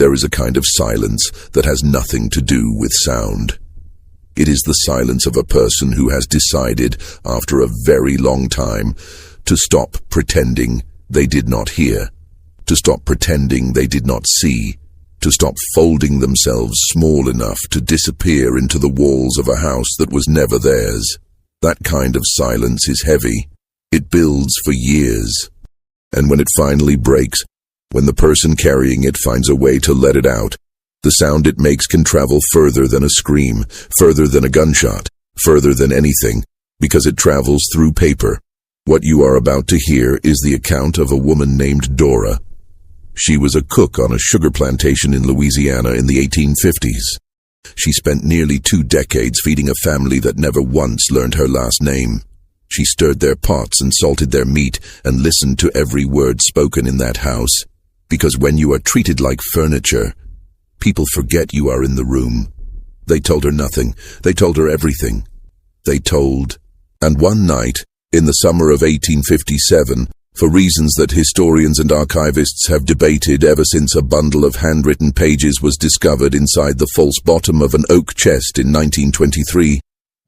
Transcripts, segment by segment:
There is a kind of silence that has nothing to do with sound. It is the silence of a person who has decided, after a very long time, to stop pretending they did not hear, to stop pretending they did not see, to stop folding themselves small enough to disappear into the walls of a house that was never theirs. That kind of silence is heavy. It builds for years. And when it finally breaks, when the person carrying it finds a way to let it out, the sound it makes can travel further than a scream, further than a gunshot, further than anything, because it travels through paper. What you are about to hear is the account of a woman named Dora. She was a cook on a sugar plantation in Louisiana in the 1850s. She spent nearly 2 decades feeding a family that never once learned her last name. She stirred their pots and salted their meat and listened to every word spoken in that house. Because when you are treated like furniture, people forget you are in the room. They told her nothing. They told her everything. And one night, in the summer of 1857, for reasons that historians and archivists have debated ever since a bundle of handwritten pages was discovered inside the false bottom of an oak chest in 1923,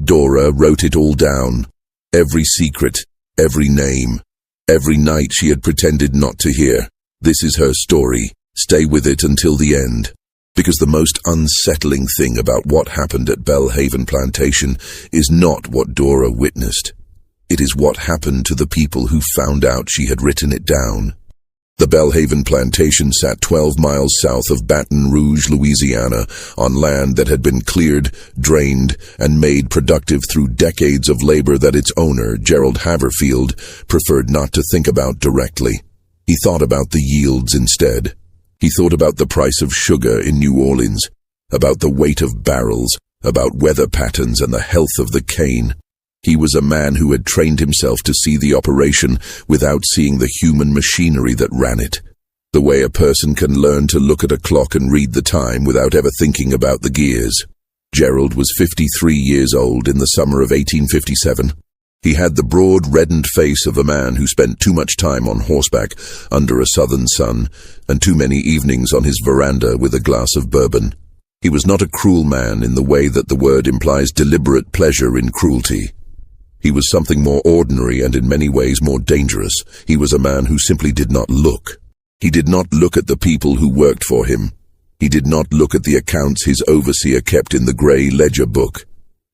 Dora wrote it all down. Every secret, every name, every night she had pretended not to hear. This is her story. Stay with it until the end. Because the most unsettling thing about what happened at Belhaven Plantation is not what Dora witnessed. It is what happened to the people who found out she had written it down. The Belhaven Plantation sat 12 miles south of Baton Rouge, Louisiana, on land that had been cleared, drained, and made productive through decades of labor that its owner, Gerald Haverfield, preferred not to think about directly. He thought about the yields instead. He thought about the price of sugar in New Orleans, about the weight of barrels, about weather patterns and the health of the cane. He was a man who had trained himself to see the operation without seeing the human machinery that ran it. The way a person can learn to look at a clock and read the time without ever thinking about the gears. Gerald was 53 years old in the summer of 1857. He had the broad, reddened face of a man who spent too much time on horseback under a southern sun and too many evenings on his veranda with a glass of bourbon. He was not a cruel man in the way that the word implies deliberate pleasure in cruelty. He was something more ordinary and in many ways more dangerous. He was a man who simply did not look. He did not look at the people who worked for him. He did not look at the accounts his overseer kept in the grey ledger book.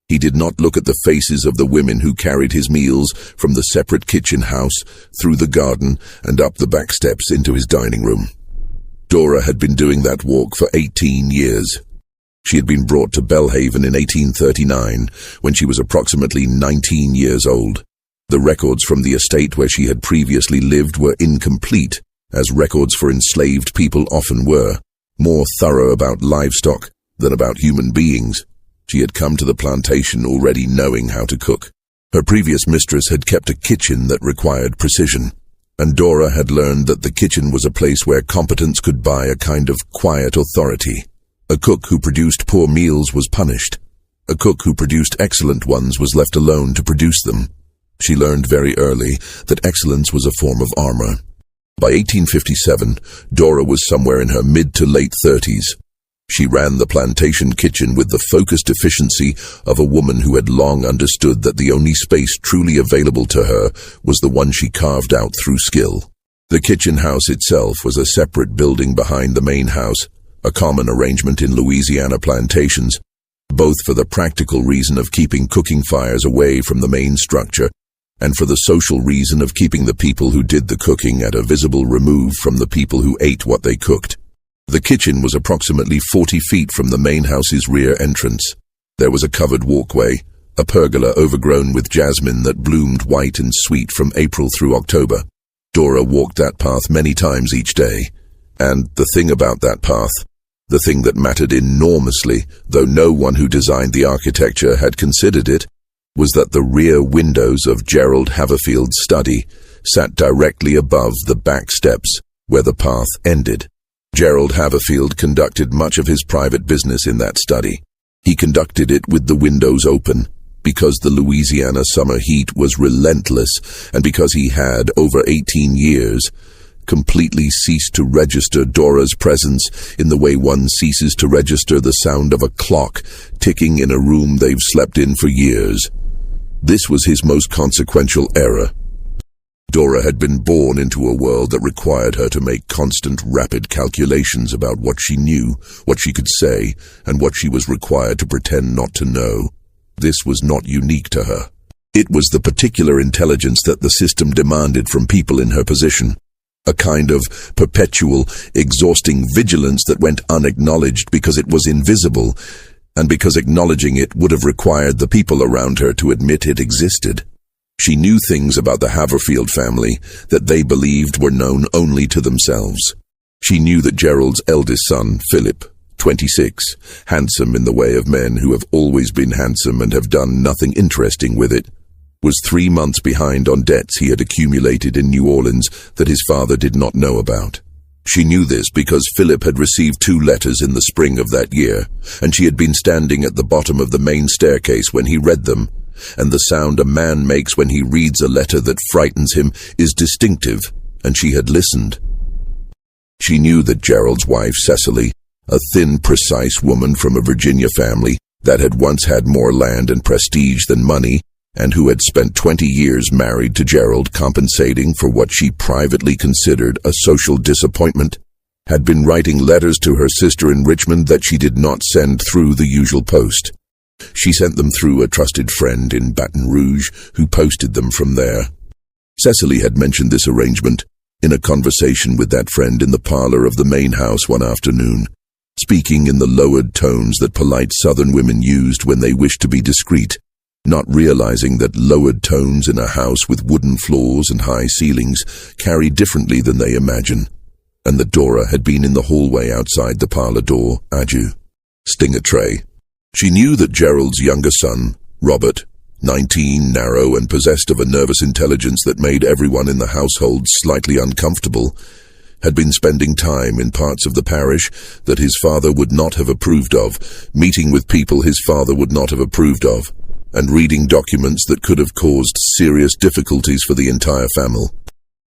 He did not look at the faces of the women who carried his meals from the separate kitchen house, through the garden, and up the back steps into his dining room. Dora had been doing that walk for 18 years. She had been brought to Belhaven in 1839, when she was approximately 19 years old. The records from the estate where she had previously lived were incomplete, as records for enslaved people often were, more thorough about livestock than about human beings. She had come to the plantation already knowing how to cook. Her previous mistress had kept a kitchen that required precision, and Dora had learned that the kitchen was a place where competence could buy a kind of quiet authority. A cook who produced poor meals was punished. A cook who produced excellent ones was left alone to produce them. She learned very early that excellence was a form of armor. By 1857, Dora was somewhere in her mid to late 30s. She ran the plantation kitchen with the focused efficiency of a woman who had long understood that the only space truly available to her was the one she carved out through skill. The kitchen house itself was a separate building behind the main house, a common arrangement in Louisiana plantations, both for the practical reason of keeping cooking fires away from the main structure and for the social reason of keeping the people who did the cooking at a visible remove from the people who ate what they cooked. The kitchen was approximately 40 feet from the main house's rear entrance. There was a covered walkway, a pergola overgrown with jasmine that bloomed white and sweet from April through October. Dora walked that path many times each day. And the thing about that path, the thing that mattered enormously, though no one who designed the architecture had considered it, was that the rear windows of Gerald Haverfield's study sat directly above the back steps where the path ended. Gerald Haverfield conducted much of his private business in that study. He conducted it with the windows open, because the Louisiana summer heat was relentless, and because he had, over 18 years, completely ceased to register Dora's presence in the way one ceases to register the sound of a clock ticking in a room they've slept in for years. This was his most consequential error. Dora had been born into a world that required her to make constant, rapid calculations about what she knew, what she could say, and what she was required to pretend not to know. This was not unique to her. It was the particular intelligence that the system demanded from people in her position. A kind of perpetual, exhausting vigilance that went unacknowledged because it was invisible, and because acknowledging it would have required the people around her to admit it existed. She knew things about the Haverfield family that they believed were known only to themselves. She knew that Gerald's eldest son, Philip, 26, handsome in the way of men who have always been handsome and have done nothing interesting with it, was 3 months behind on debts he had accumulated in New Orleans that his father did not know about. She knew this because Philip had received 2 letters in the spring of that year, and she had been standing at the bottom of the main staircase when he read them, and the sound a man makes when he reads a letter that frightens him is distinctive, and she had listened. She knew that Gerald's wife, Cecily, a thin, precise woman from a Virginia family that had once had more land and prestige than money, and who had spent 20 years married to Gerald, compensating for what she privately considered a social disappointment, had been writing letters to her sister in Richmond that she did not send through the usual post. She sent them through a trusted friend in Baton Rouge, who posted them from there. Cecily had mentioned this arrangement in a conversation with that friend in the parlor of the main house one afternoon, speaking in the lowered tones that polite Southern women used when they wished to be discreet, not realizing that lowered tones in a house with wooden floors and high ceilings carry differently than they imagine, and that Dora had been in the hallway outside the parlor door, adieu, sting a tray. She knew that Gerald's younger son, Robert, 19, narrow and possessed of a nervous intelligence that made everyone in the household slightly uncomfortable, had been spending time in parts of the parish that his father would not have approved of, meeting with people his father would not have approved of, and reading documents that could have caused serious difficulties for the entire family.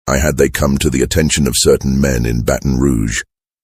Had they come to the attention of certain men in Baton Rouge.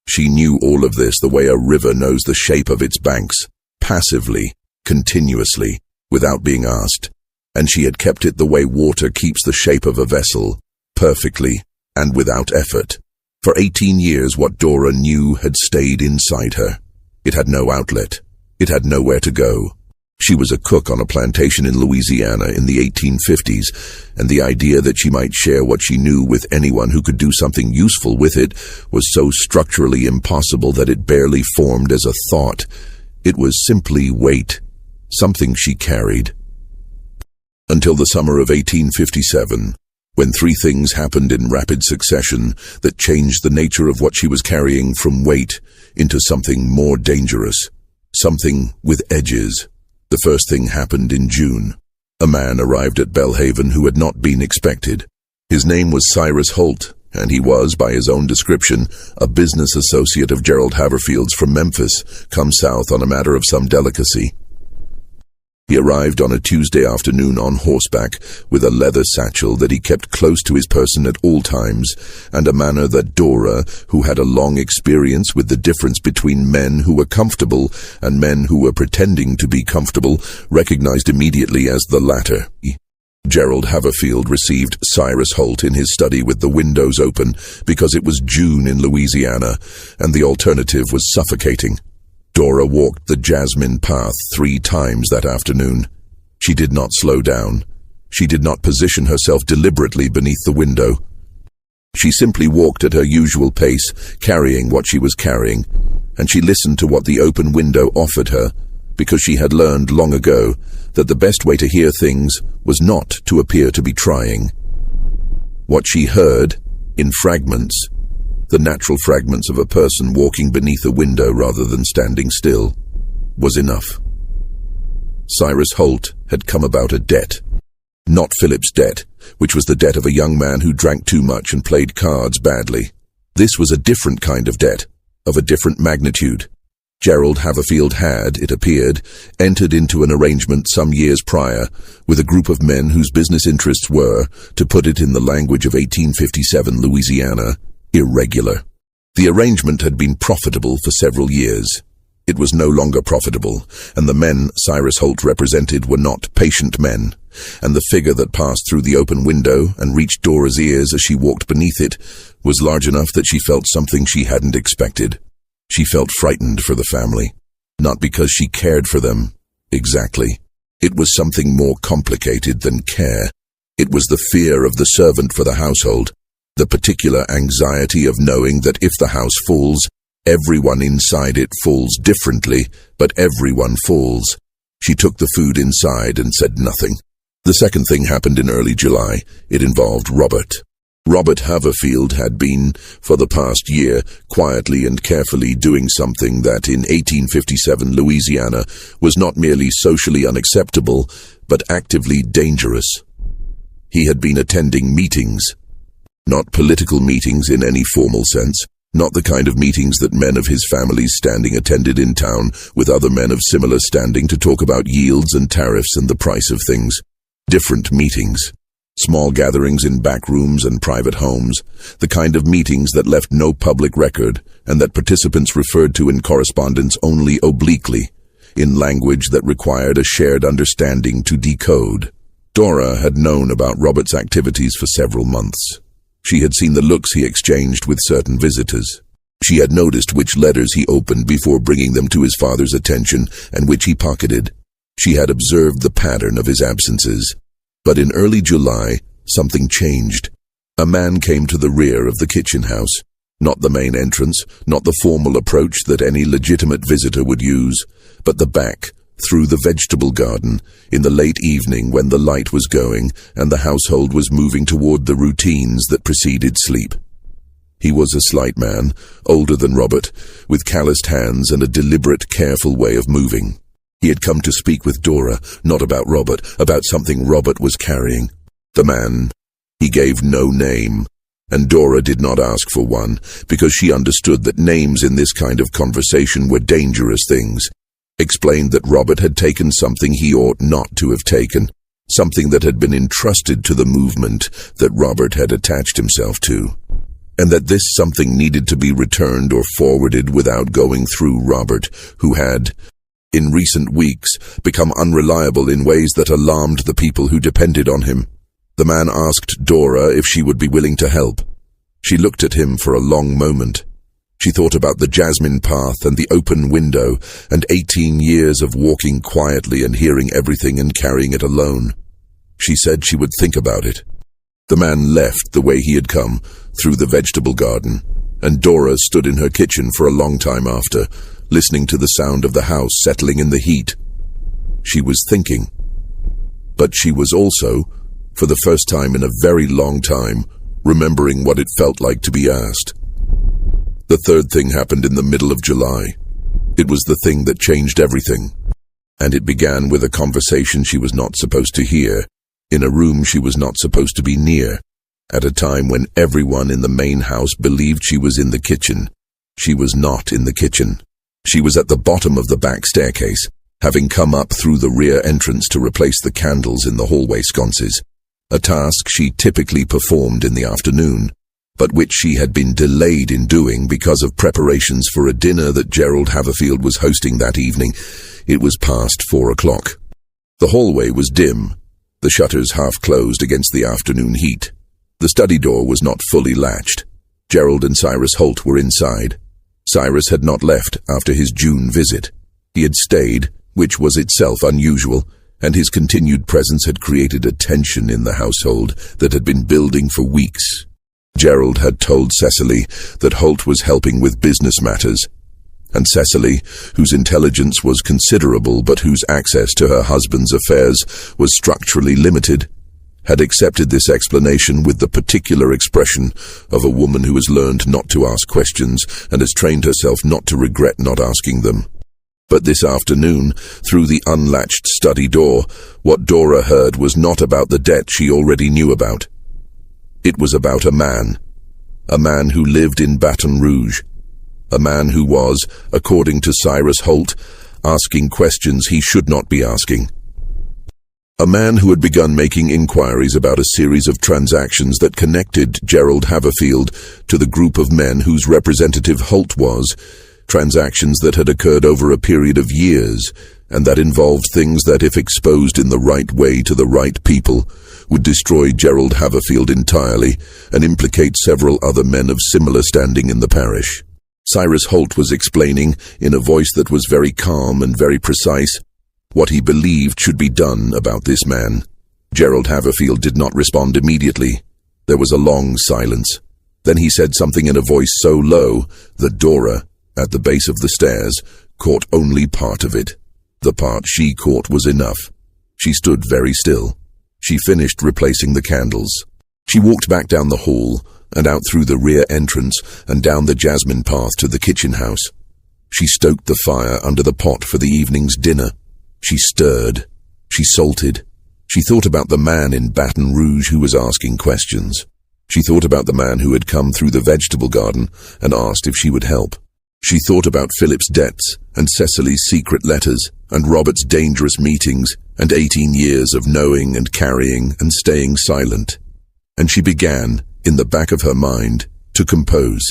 She knew all of this the way a river knows the shape of its banks, passively, continuously, without being asked, and she had kept it the way water keeps the shape of a vessel, perfectly, and without effort. For 18 years what Dora knew had stayed inside her. It had no outlet. It had nowhere to go. She was a cook on a plantation in Louisiana in the 1850s, and the idea that she might share what she knew with anyone who could do something useful with it was so structurally impossible that it barely formed as a thought. It was simply weight, something she carried. Until the summer of 1857, when 3 things happened in rapid succession that changed the nature of what she was carrying from weight into something more dangerous, something with edges. The first thing happened in June. A man arrived at Belhaven who had not been expected. His name was Cyrus Holt, and he was, by his own description, a business associate of Gerald Haverfield's from Memphis, come south on a matter of some delicacy. He arrived on a Tuesday afternoon on horseback, with a leather satchel that he kept close to his person at all times, and a manner that Dora, who had a long experience with the difference between men who were comfortable and men who were pretending to be comfortable, recognized immediately as the latter. Gerald Haverfield received Cyrus Holt in his study with the windows open because it was June in Louisiana, and the alternative was suffocating. Dora walked the jasmine path 3 times that afternoon. She did not slow down. She did not position herself deliberately beneath the window. She simply walked at her usual pace, carrying what she was carrying, and she listened to what the open window offered her, because she had learned long ago that the best way to hear things was not to appear to be trying. What she heard, in fragments, the natural fragments of a person walking beneath a window rather than standing still, was enough. Cyrus Holt had come about a debt. Not Philip's debt, which was the debt of a young man who drank too much and played cards badly. This was a different kind of debt, of a different magnitude. Gerald Haverfield had, it appeared, entered into an arrangement some years prior with a group of men whose business interests were, to put it in the language of 1857 Louisiana, irregular. The arrangement had been profitable for several years. It was no longer profitable, and the men Cyrus Holt represented were not patient men, and the figure that passed through the open window and reached Dora's ears as she walked beneath it was large enough that she felt something she hadn't expected. She felt frightened for the family, not because she cared for them. Exactly. It was something more complicated than care. It was the fear of the servant for the household, the particular anxiety of knowing that if the house falls, everyone inside it falls differently, but everyone falls. She took the food inside and said nothing. The second thing happened in early July. It involved Robert. Robert Haverfield had been, for the past year, quietly and carefully doing something that in 1857 Louisiana was not merely socially unacceptable, but actively dangerous. He had been attending meetings. Not political meetings in any formal sense, not the kind of meetings that men of his family's standing attended in town with other men of similar standing to talk about yields and tariffs and the price of things. Different meetings. Small gatherings in back rooms and private homes, the kind of meetings that left no public record and that participants referred to in correspondence only obliquely, in language that required a shared understanding to decode. Dora had known about Robert's activities for several months. She had seen the looks he exchanged with certain visitors. She had noticed which letters he opened before bringing them to his father's attention and which he pocketed. She had observed the pattern of his absences. But in early July, something changed. A man came to the rear of the kitchen house. Not the main entrance, not the formal approach that any legitimate visitor would use, but the back, through the vegetable garden, in the late evening when the light was going and the household was moving toward the routines that preceded sleep. He was a slight man, older than Robert, with calloused hands and a deliberate, careful way of moving. He had come to speak with Dora, not about Robert, about something Robert was carrying. The man, he gave no name, and Dora did not ask for one, because she understood that names in this kind of conversation were dangerous things. Explained that Robert had taken something he ought not to have taken, something that had been entrusted to the movement that Robert had attached himself to, and that this something needed to be returned or forwarded without going through Robert, who had, in recent weeks, become unreliable in ways that alarmed the people who depended on him. The man asked Dora if she would be willing to help. She looked at him for a long moment. She thought about the jasmine path and the open window and 18 years of walking quietly and hearing everything and carrying it alone. She said she would think about it. The man left the way he had come, through the vegetable garden, and Dora stood in her kitchen for a long time after, listening to the sound of the house settling in the heat. She was thinking. But she was also, for the first time in a very long time, remembering what it felt like to be asked. The third thing happened in the middle of July. It was the thing that changed everything. And it began with a conversation she was not supposed to hear, in a room she was not supposed to be near, at a time when everyone in the main house believed she was in the kitchen. She was not in the kitchen. She was at the bottom of the back staircase, having come up through the rear entrance to replace the candles in the hallway sconces, a task she typically performed in the afternoon, but which she had been delayed in doing because of preparations for a dinner that Gerald Haverfield was hosting that evening. It was past 4 o'clock. The hallway was dim, the shutters half closed against the afternoon heat. The study door was not fully latched. Gerald and Cyrus Holt were inside. Cyrus had not left after his June visit. He had stayed, which was itself unusual, and his continued presence had created a tension in the household that had been building for weeks. Gerald had told Cecily that Holt was helping with business matters, and Cecily, whose intelligence was considerable but whose access to her husband's affairs was structurally limited, had accepted this explanation with the particular expression of a woman who has learned not to ask questions and has trained herself not to regret not asking them. But this afternoon, through the unlatched study door, what Dora heard was not about the debt she already knew about. It was about a man who lived in Baton Rouge, a man who was, according to Cyrus Holt, asking questions he should not be asking. A man who had begun making inquiries about a series of transactions that connected Gerald Haverfield to the group of men whose representative Holt was, transactions that had occurred over a period of years, and that involved things that, if exposed in the right way to the right people, would destroy Gerald Haverfield entirely and implicate several other men of similar standing in the parish. Cyrus Holt was explaining, in a voice that was very calm and very precise, what he believed should be done about this man. Gerald Haverfield did not respond immediately. There was a long silence. Then he said something in a voice so low that Dora, at the base of the stairs, caught only part of it. The part she caught was enough. She stood very still. She finished replacing the candles. She walked back down the hall and out through the rear entrance and down the jasmine path to the kitchen house. She stoked the fire under the pot for the evening's dinner. She stirred. She salted. She thought about the man in Baton Rouge who was asking questions. She thought about the man who had come through the vegetable garden and asked if she would help. She thought about Philip's debts and Cecily's secret letters and Robert's dangerous meetings and 18 years of knowing and carrying and staying silent. And she began, in the back of her mind, to compose.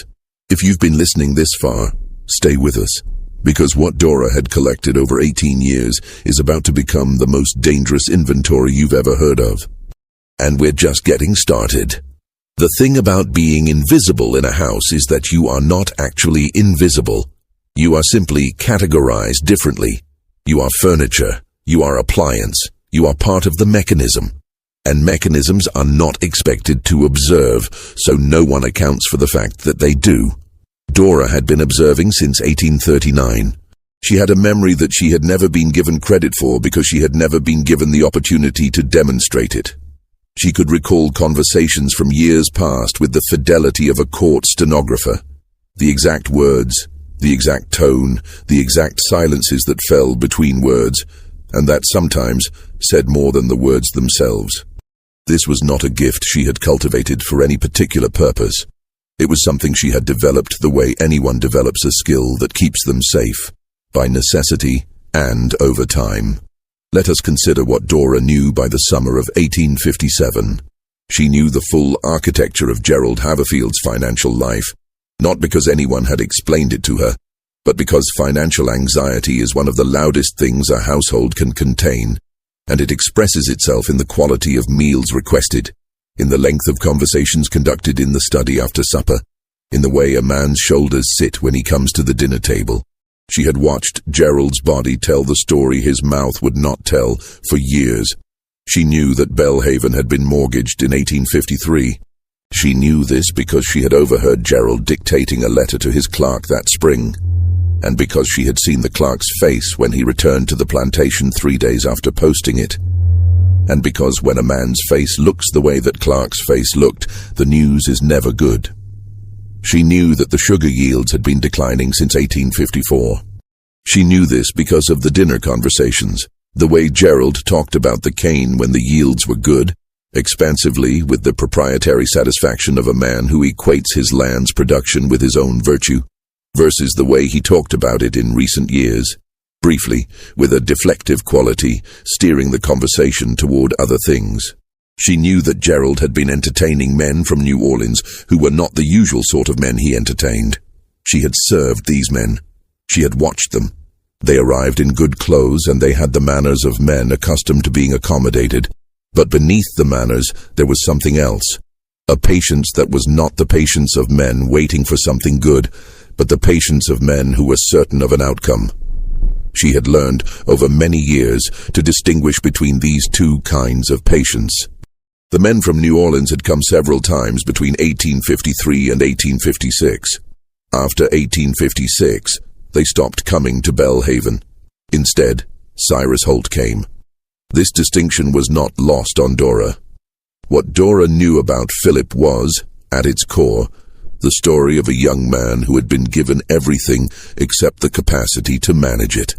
If you've been listening this far, stay with us, because what Dora had collected over 18 years is about to become the most dangerous inventory you've ever heard of. And we're just getting started. The thing about being invisible in a house is that you are not actually invisible. You are simply categorized differently. You are furniture. You are appliance. You are part of the mechanism. And mechanisms are not expected to observe, so no one accounts for the fact that they do. Dora had been observing since 1839. She had a memory that she had never been given credit for because she had never been given the opportunity to demonstrate it. She could recall conversations from years past with the fidelity of a court stenographer. The exact words, the exact tone, the exact silences that fell between words, and that sometimes said more than the words themselves. This was not a gift she had cultivated for any particular purpose. It was something she had developed the way anyone develops a skill that keeps them safe, by necessity and over time. Let us consider what Dora knew by the summer of 1857. She knew the full architecture of Gerald Haverfield's financial life, not because anyone had explained it to her, but because financial anxiety is one of the loudest things a household can contain, and it expresses itself in the quality of meals requested, in the length of conversations conducted in the study after supper, in the way a man's shoulders sit when he comes to the dinner table. She had watched Gerald's body tell the story his mouth would not tell for years. She knew that Belhaven had been mortgaged in 1853. She knew this because she had overheard Gerald dictating a letter to his clerk that spring, and because she had seen the clerk's face when he returned to the plantation 3 days after posting it. And because when a man's face looks the way that Clark's face looked, the news is never good. She knew that the sugar yields had been declining since 1854. She knew this because of the dinner conversations, the way Gerald talked about the cane when the yields were good, expansively with the proprietary satisfaction of a man who equates his land's production with his own virtue, versus the way he talked about it in recent years, briefly, with a deflective quality, steering the conversation toward other things. She knew that Gerald had been entertaining men from New Orleans who were not the usual sort of men he entertained. She had served these men. She had watched them. They arrived in good clothes and they had the manners of men accustomed to being accommodated. But beneath the manners there was something else. A patience that was not the patience of men waiting for something good, but the patience of men who were certain of an outcome. She had learned over many years to distinguish between these two kinds of patience. The men from New Orleans had come several times between 1853 and 1856. After 1856, they stopped coming to Belhaven. Instead, Cyrus Holt came. This distinction was not lost on Dora. What Dora knew about Philip was, at its core, the story of a young man who had been given everything except the capacity to manage it.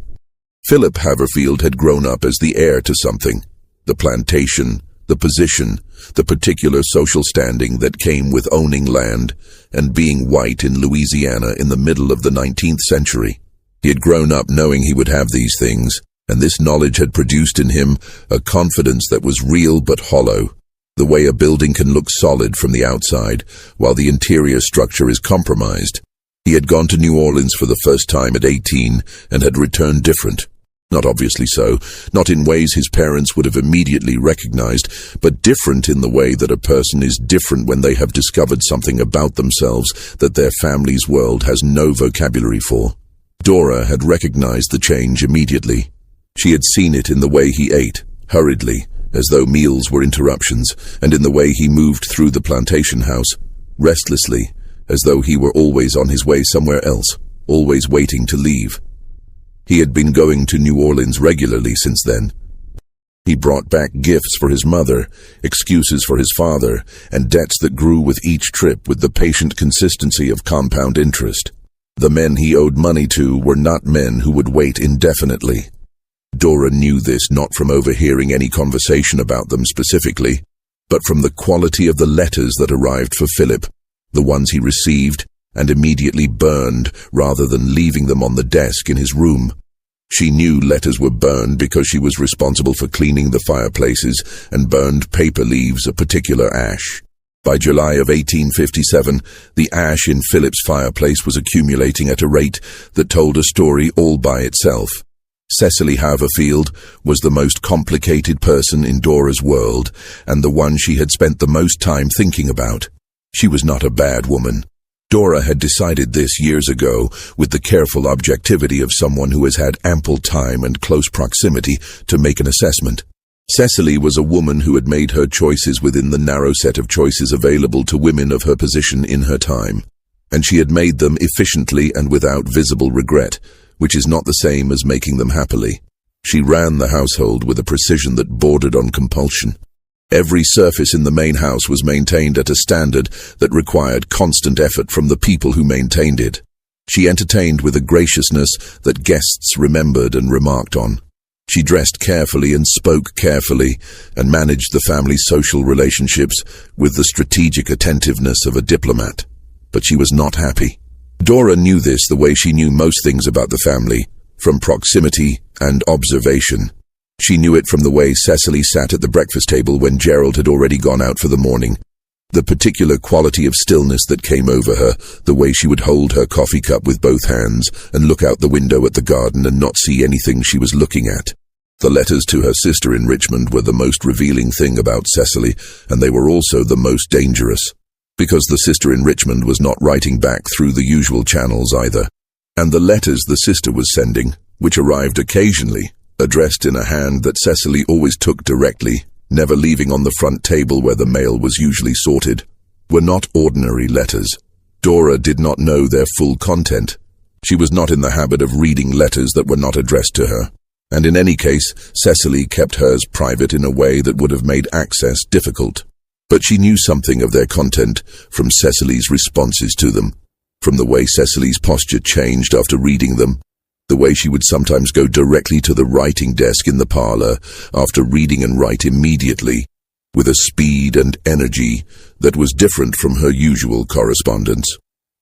Philip Haverfield had grown up as the heir to something, the plantation, the position, the particular social standing that came with owning land and being white in Louisiana in the middle of the 19th century. He had grown up knowing he would have these things, and this knowledge had produced in him a confidence that was real but hollow, the way a building can look solid from the outside, while the interior structure is compromised. He had gone to New Orleans for the first time at 18 and had returned different. Not obviously so, not in ways his parents would have immediately recognized, but different in the way that a person is different when they have discovered something about themselves that their family's world has no vocabulary for. Dora had recognized the change immediately. She had seen it in the way he ate, hurriedly, as though meals were interruptions, and in the way he moved through the plantation house, restlessly, as though he were always on his way somewhere else, always waiting to leave. He had been going to New Orleans regularly since then. He brought back gifts for his mother, excuses for his father, and debts that grew with each trip with the patient consistency of compound interest. The men he owed money to were not men who would wait indefinitely. Dora knew this not from overhearing any conversation about them specifically, but from the quality of the letters that arrived for Philip, the ones he received and immediately burned rather than leaving them on the desk in his room. She knew letters were burned because she was responsible for cleaning the fireplaces and burned paper leaves a particular ash. By July of 1857, the ash in Philip's fireplace was accumulating at a rate that told a story all by itself. Cecily Haverfield was the most complicated person in Dora's world, and the one she had spent the most time thinking about. She was not a bad woman. Dora had decided this years ago with the careful objectivity of someone who has had ample time and close proximity to make an assessment. Cecily was a woman who had made her choices within the narrow set of choices available to women of her position in her time, and she had made them efficiently and without visible regret, which is not the same as making them happily. She ran the household with a precision that bordered on compulsion. Every surface in the main house was maintained at a standard that required constant effort from the people who maintained it. She entertained with a graciousness that guests remembered and remarked on. She dressed carefully and spoke carefully, and managed the family's social relationships with the strategic attentiveness of a diplomat. But she was not happy. Dora knew this the way she knew most things about the family, from proximity and observation. She knew it from the way Cecily sat at the breakfast table when Gerald had already gone out for the morning. The particular quality of stillness that came over her, the way she would hold her coffee cup with both hands and look out the window at the garden and not see anything she was looking at. The letters to her sister in Richmond were the most revealing thing about Cecily, and they were also the most dangerous, because the sister in Richmond was not writing back through the usual channels either. And the letters the sister was sending, which arrived occasionally, addressed in a hand that Cecily always took directly, never leaving on the front table where the mail was usually sorted, were not ordinary letters. Dora did not know their full content. She was not in the habit of reading letters that were not addressed to her, and in any case, Cecily kept hers private in a way that would have made access difficult. But she knew something of their content from Cecily's responses to them, from the way Cecily's posture changed after reading them, the way she would sometimes go directly to the writing desk in the parlor after reading and write immediately, with a speed and energy that was different from her usual correspondence.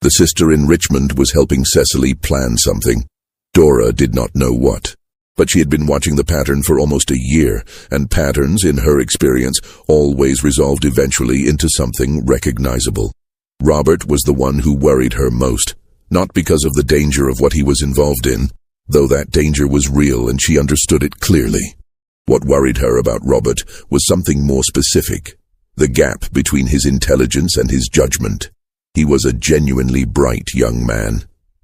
The sister in Richmond was helping Cecily plan something. Dora did not know what, but she had been watching the pattern for almost a year, and patterns, in her experience, always resolved eventually into something recognizable. Robert was the one who worried her most. Not because of the danger of what he was involved in, though that danger was real and she understood it clearly. What worried her about Robert was something more specific, the gap between his intelligence and his judgment. He was a genuinely bright young man.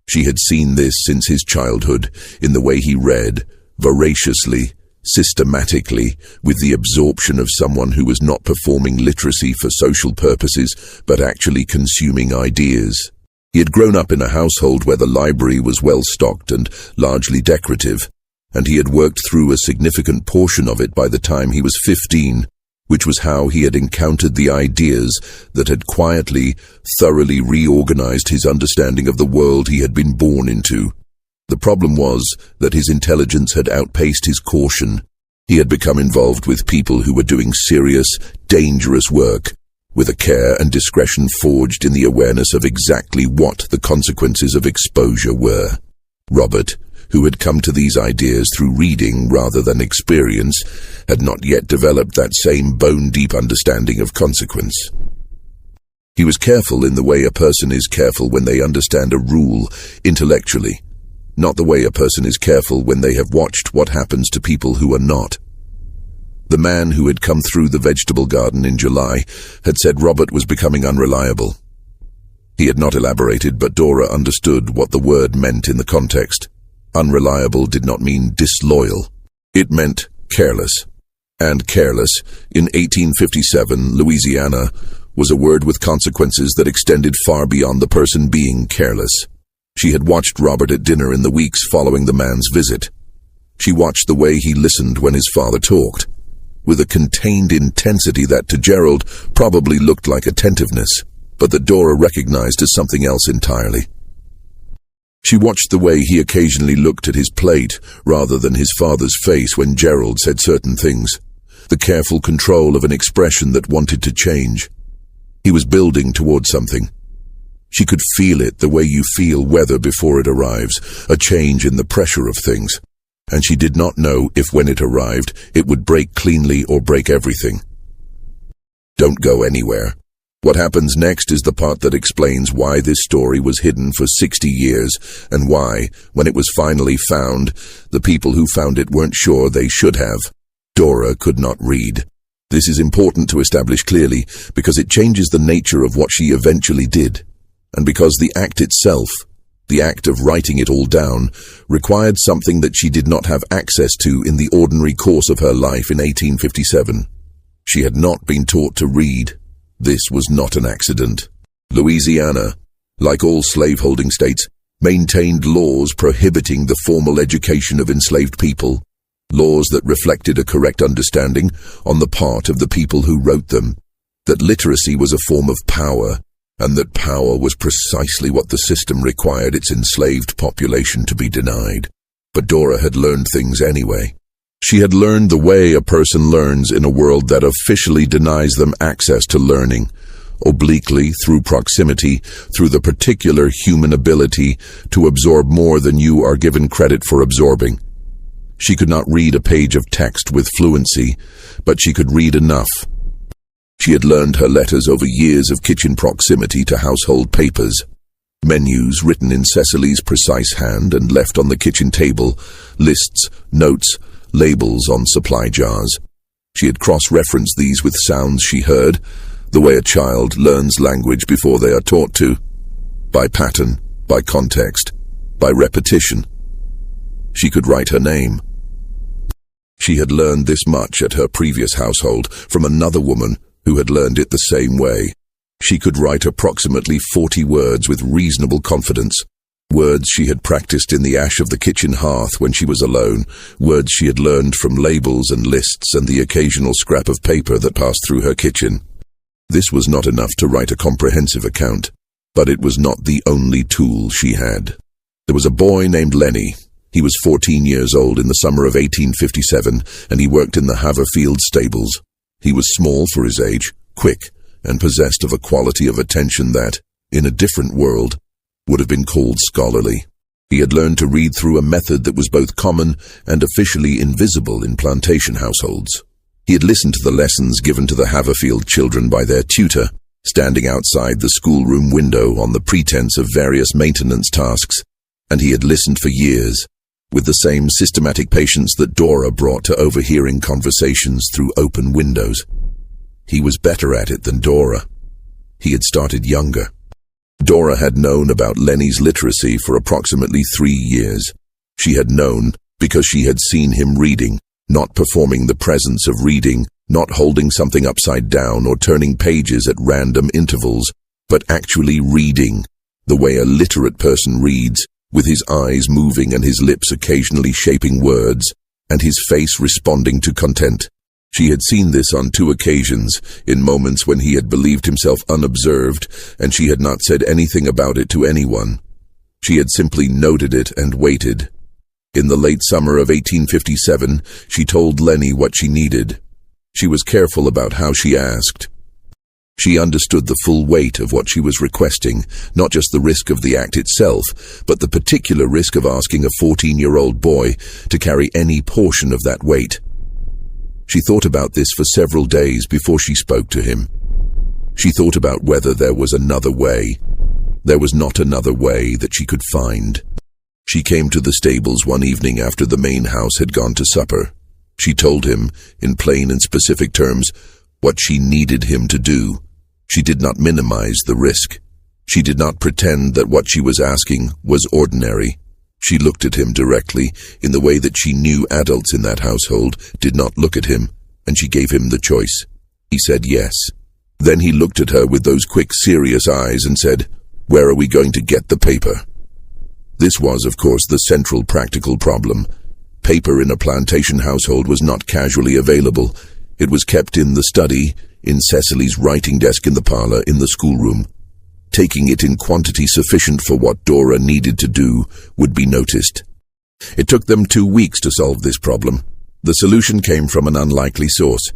She had seen this since his childhood, in the way he read, voraciously, systematically, with the absorption of someone who was not performing literacy for social purposes, but actually consuming ideas. He had grown up in a household where the library was well stocked and largely decorative, and he had worked through a significant portion of it by the time he was 15, which was how he had encountered the ideas that had quietly, thoroughly reorganized his understanding of the world he had been born into. The problem was that his intelligence had outpaced his caution. He had become involved with people who were doing serious, dangerous work, with a care and discretion forged in the awareness of exactly what the consequences of exposure were. Robert, who had come to these ideas through reading rather than experience, had not yet developed that same bone-deep understanding of consequence. He was careful in the way a person is careful when they understand a rule intellectually, not the way a person is careful when they have watched what happens to people who are not. The man who had come through the vegetable garden in July had said Robert was becoming unreliable. He had not elaborated, but Dora understood what the word meant in the context. Unreliable did not mean disloyal. It meant careless. And careless, in 1857, Louisiana, was a word with consequences that extended far beyond the person being careless. She had watched Robert at dinner in the weeks following the man's visit. She watched the way he listened when his father talked, with a contained intensity that to Gerald probably looked like attentiveness, but that Dora recognized as something else entirely. She watched the way he occasionally looked at his plate rather than his father's face when Gerald said certain things, the careful control of an expression that wanted to change. He was building toward something. She could feel it the way you feel weather before it arrives, a change in the pressure of things, and she did not know if when it arrived it would break cleanly or break everything. Don't go anywhere. What happens next is the part that explains why this story was hidden for 60 years and why, when it was finally found, the people who found it weren't sure they should have. Dora could not read. This is important to establish clearly because it changes the nature of what she eventually did, and because the act itself, the act of writing it all down, required something that she did not have access to in the ordinary course of her life in 1857. She had not been taught to read. This was not an accident. Louisiana, like all slaveholding states, maintained laws prohibiting the formal education of enslaved people, laws that reflected a correct understanding on the part of the people who wrote them, that literacy was a form of power, and that power was precisely what the system required its enslaved population to be denied. But Dora had learned things anyway. She had learned the way a person learns in a world that officially denies them access to learning, obliquely, through proximity, through the particular human ability to absorb more than you are given credit for absorbing. She could not read a page of text with fluency, but she could read enough. She had learned her letters over years of kitchen proximity to household papers, menus written in Cecily's precise hand and left on the kitchen table, lists, notes, labels on supply jars. She had cross-referenced these with sounds she heard, the way a child learns language before they are taught to, by pattern, by context, by repetition. She could write her name. She had learned this much at her previous household from another woman who had learned it the same way. She could write approximately 40 words with reasonable confidence. Words she had practiced in the ash of the kitchen hearth when she was alone, words she had learned from labels and lists and the occasional scrap of paper that passed through her kitchen. This was not enough to write a comprehensive account, but it was not the only tool she had. There was a boy named Lenny. He was 14 years old in the summer of 1857, and he worked in the Haverfield stables. He was small for his age, quick, and possessed of a quality of attention that, in a different world, would have been called scholarly. He had learned to read through a method that was both common and officially invisible in plantation households. He had listened to the lessons given to the Haverfield children by their tutor, standing outside the schoolroom window on the pretense of various maintenance tasks, and he had listened for years, with the same systematic patience that Dora brought to overhearing conversations through open windows. He was better at it than Dora. He had started younger. Dora had known about Lenny's literacy for approximately 3 years. She had known because she had seen him reading, not performing the presence of reading, not holding something upside down or turning pages at random intervals, but actually reading, the way a literate person reads, with his eyes moving and his lips occasionally shaping words, and his face responding to content. She had seen this on 2 occasions, in moments when he had believed himself unobserved, and she had not said anything about it to anyone. She had simply noted it and waited. In the late summer of 1857, she told Lenny what she needed. She was careful about how she asked. She understood the full weight of what she was requesting, not just the risk of the act itself, but the particular risk of asking a 14-year-old boy to carry any portion of that weight. She thought about this for several days before she spoke to him. She thought about whether there was another way. There was not another way that she could find. She came to the stables one evening after the main house had gone to supper. She told him, in plain and specific terms, what she needed him to do. She did not minimize the risk. She did not pretend that what she was asking was ordinary. She looked at him directly, in the way that she knew adults in that household did not look at him, and she gave him the choice. He said yes. Then he looked at her with those quick, serious eyes and said, "Where are we going to get the paper?" This was, of course, the central practical problem. Paper in a plantation household was not casually available. It was kept in the study, in Cecily's writing desk in the parlor, in the schoolroom. Taking it in quantity sufficient for what Dora needed to do would be noticed. It took them 2 weeks to solve this problem. The solution came from an unlikely source: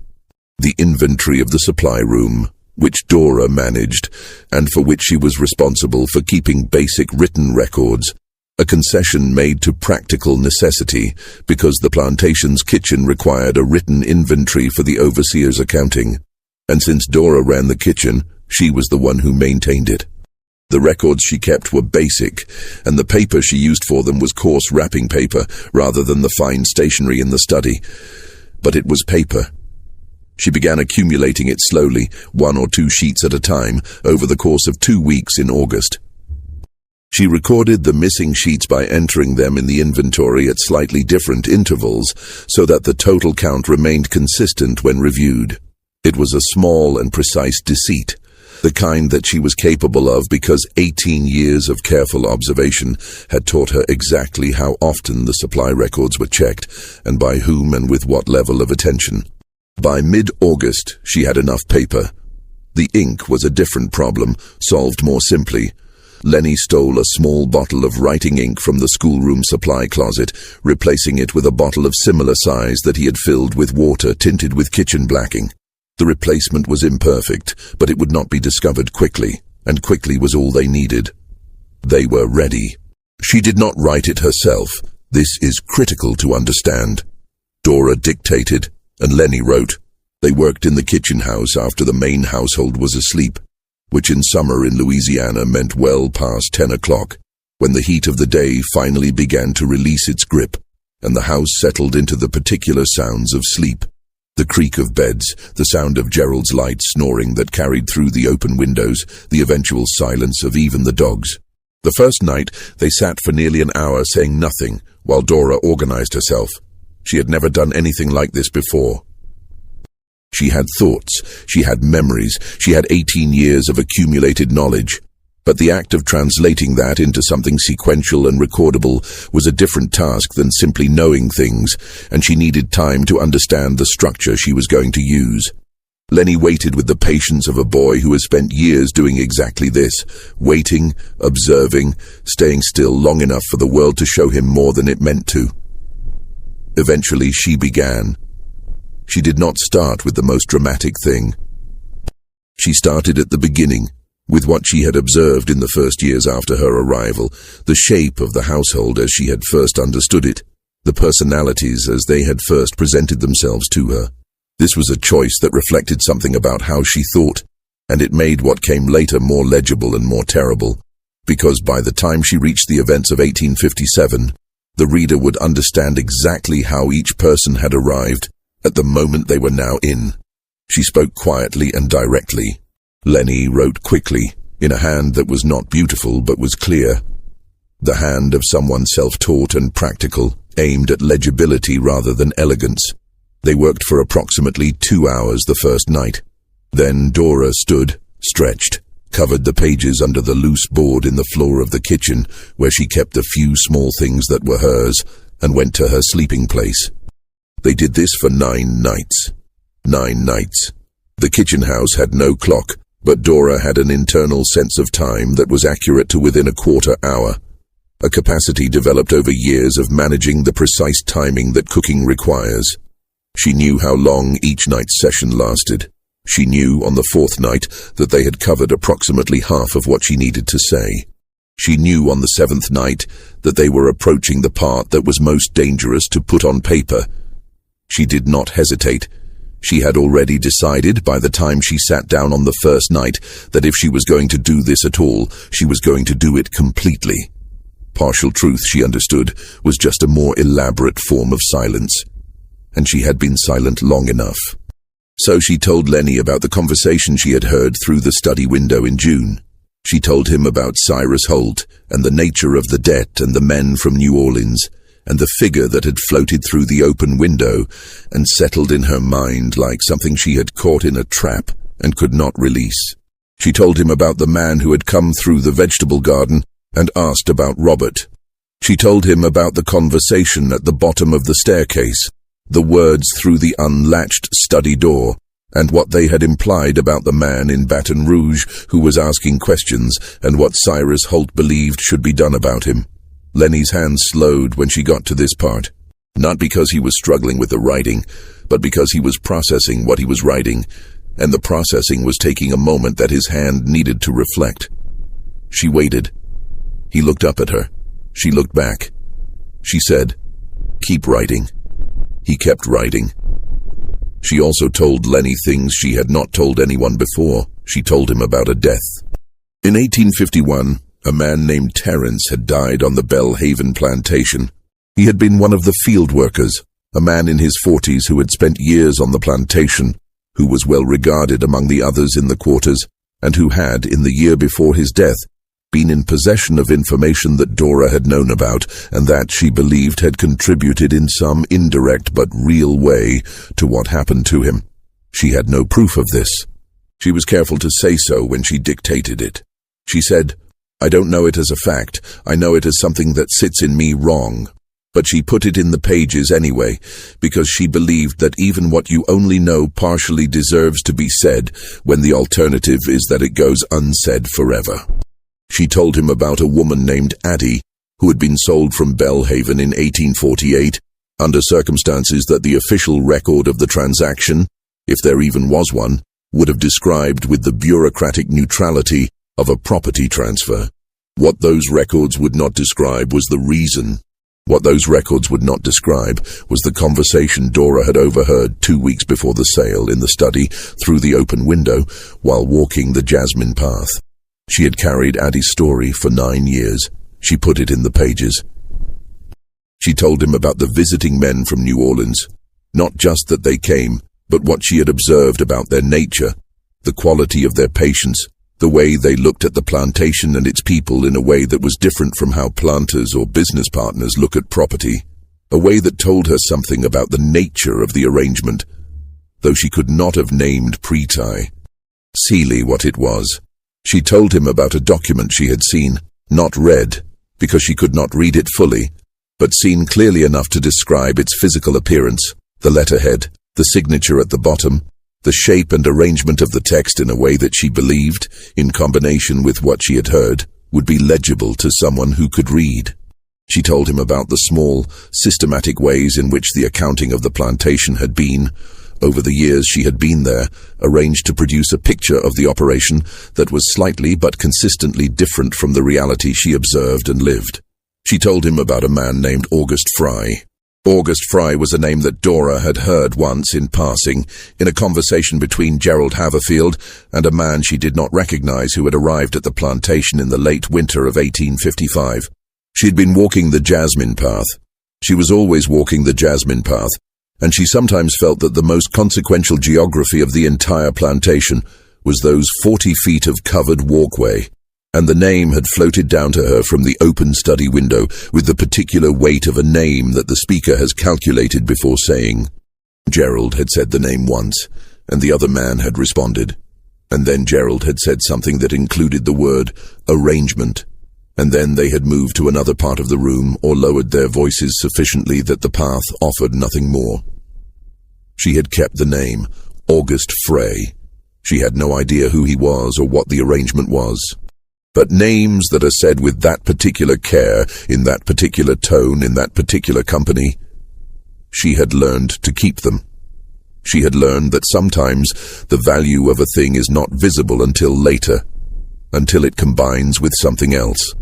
the inventory of the supply room, which Dora managed, and for which she was responsible for keeping basic written records, a concession made to practical necessity because the plantation's kitchen required a written inventory for the overseer's accounting. And since Dora ran the kitchen, she was the one who maintained it. The records she kept were basic, and the paper she used for them was coarse wrapping paper rather than the fine stationery in the study. But it was paper. She began accumulating it slowly, 1 or 2 sheets at a time, over the course of 2 weeks in August. She recorded the missing sheets by entering them in the inventory at slightly different intervals, so that the total count remained consistent when reviewed. It was a small and precise deceit, the kind that she was capable of because 18 years of careful observation had taught her exactly how often the supply records were checked, and by whom and with what level of attention. By mid-August, she had enough paper. The ink was a different problem, solved more simply. Lenny stole a small bottle of writing ink from the schoolroom supply closet, replacing it with a bottle of similar size that he had filled with water tinted with kitchen blacking. The replacement was imperfect, but it would not be discovered quickly, and quickly was all they needed. They were ready. She did not write it herself. This is critical to understand. Dora dictated, and Lenny wrote. They worked in the kitchen house after the main household was asleep, which in summer in Louisiana meant well past 10 o'clock, when the heat of the day finally began to release its grip, and the house settled into the particular sounds of sleep. The creak of beds, the sound of Gerald's light snoring that carried through the open windows, the eventual silence of even the dogs. The first night, they sat for nearly an hour saying nothing, while Dora organized herself. She had never done anything like this before. She had thoughts, she had memories, she had 18 years of accumulated knowledge. But the act of translating that into something sequential and recordable was a different task than simply knowing things, and she needed time to understand the structure she was going to use. Lenny waited with the patience of a boy who has spent years doing exactly this, waiting, observing, staying still long enough for the world to show him more than it meant to. Eventually she began. She did not start with the most dramatic thing. She started at the beginning, with what she had observed in the first years after her arrival, the shape of the household as she had first understood it, the personalities as they had first presented themselves to her. This was a choice that reflected something about how she thought, and it made what came later more legible and more terrible, because by the time she reached the events of 1857, the reader would understand exactly how each person had arrived at the moment they were now in. She spoke quietly and directly. Lenny wrote quickly, in a hand that was not beautiful but was clear. The hand of someone self-taught and practical, aimed at legibility rather than elegance. They worked for approximately 2 hours the first night. Then Dora stood, stretched, covered the pages under the loose board in the floor of the kitchen, where she kept the few small things that were hers, and went to her sleeping place. They did this for 9 nights. 9 nights. The kitchen house had no clock, but Dora had an internal sense of time that was accurate to within a quarter hour, a capacity developed over years of managing the precise timing that cooking requires. She knew how long each night's session lasted. She knew on the fourth night that they had covered approximately half of what she needed to say. She knew on the seventh night that they were approaching the part that was most dangerous to put on paper. She did not hesitate. She had already decided by the time she sat down on the first night that if she was going to do this at all, she was going to do it completely. Partial truth, she understood, was just a more elaborate form of silence. And she had been silent long enough. So she told Lenny about the conversation she had heard through the study window in June. She told him about Cyrus Holt and the nature of the debt and the men from New Orleans and the figure that had floated through the open window and settled in her mind like something she had caught in a trap and could not release. She told him about the man who had come through the vegetable garden and asked about Robert. She told him about the conversation at the bottom of the staircase, the words through the unlatched study door, and what they had implied about the man in Baton Rouge who was asking questions and what Cyrus Holt believed should be done about him. Lenny's hands slowed when she got to this part, not because he was struggling with the writing, but because he was processing what he was writing, and the processing was taking a moment that his hand needed to reflect. She waited. He looked up at her. She looked back. She said, "Keep writing." He kept writing. She also told Lenny things she had not told anyone before. She told him about a death. In 1851, a man named Terence had died on the Belle Haven plantation. He had been one of the field workers, a man in his 40s who had spent years on the plantation, who was well regarded among the others in the quarters, and who had, in the year before his death, been in possession of information that Dora had known about and that she believed had contributed in some indirect but real way to what happened to him. She had no proof of this. She was careful to say so when she dictated it. She said, "I don't know it as a fact. I know it as something that sits in me wrong." But she put it in the pages anyway, because she believed that even what you only know partially deserves to be said when the alternative is that it goes unsaid forever. She told him about a woman named Addie, who had been sold from Belle Haven in 1848, under circumstances that the official record of the transaction, if there even was one, would have described with the bureaucratic neutrality of a property transfer. What those records would not describe was the reason. What those records would not describe was the conversation Dora had overheard 2 weeks before the sale in the study through the open window while walking the Jasmine path. She had carried Addie's story for 9 years. She put it in the pages. She told him about the visiting men from New Orleans, not just that they came, but what she had observed about their nature, the quality of their patience, the way they looked at the plantation and its people in a way that was different from how planters or business partners look at property, a way that told her something about the nature of the arrangement, though she could not have named Pretai. Seely what it was. She told him about a document she had seen, not read, because she could not read it fully, but seen clearly enough to describe its physical appearance, the letterhead, the signature at the bottom, the shape and arrangement of the text in a way that she believed, in combination with what she had heard, would be legible to someone who could read. She told him about the small, systematic ways in which the accounting of the plantation had been, over the years she had been there, arranged to produce a picture of the operation that was slightly but consistently different from the reality she observed and lived. She told him about a man named August Fry. August Fry was a name that Dora had heard once in passing, in a conversation between Gerald Haverfield and a man she did not recognize who had arrived at the plantation in the late winter of 1855. She had been walking the Jasmine path. She was always walking the Jasmine path, and she sometimes felt that the most consequential geography of the entire plantation was those 40 feet of covered walkway, and the name had floated down to her from the open study window with the particular weight of a name that the speaker has calculated before saying. Gerald had said the name once, and the other man had responded, and then Gerald had said something that included the word arrangement, and then they had moved to another part of the room or lowered their voices sufficiently that the path offered nothing more. She had kept the name, August Frey. She had no idea who he was or what the arrangement was. But names that are said with that particular care, in that particular tone, in that particular company, she had learned to keep them. She had learned that sometimes the value of a thing is not visible until later, until it combines with something else.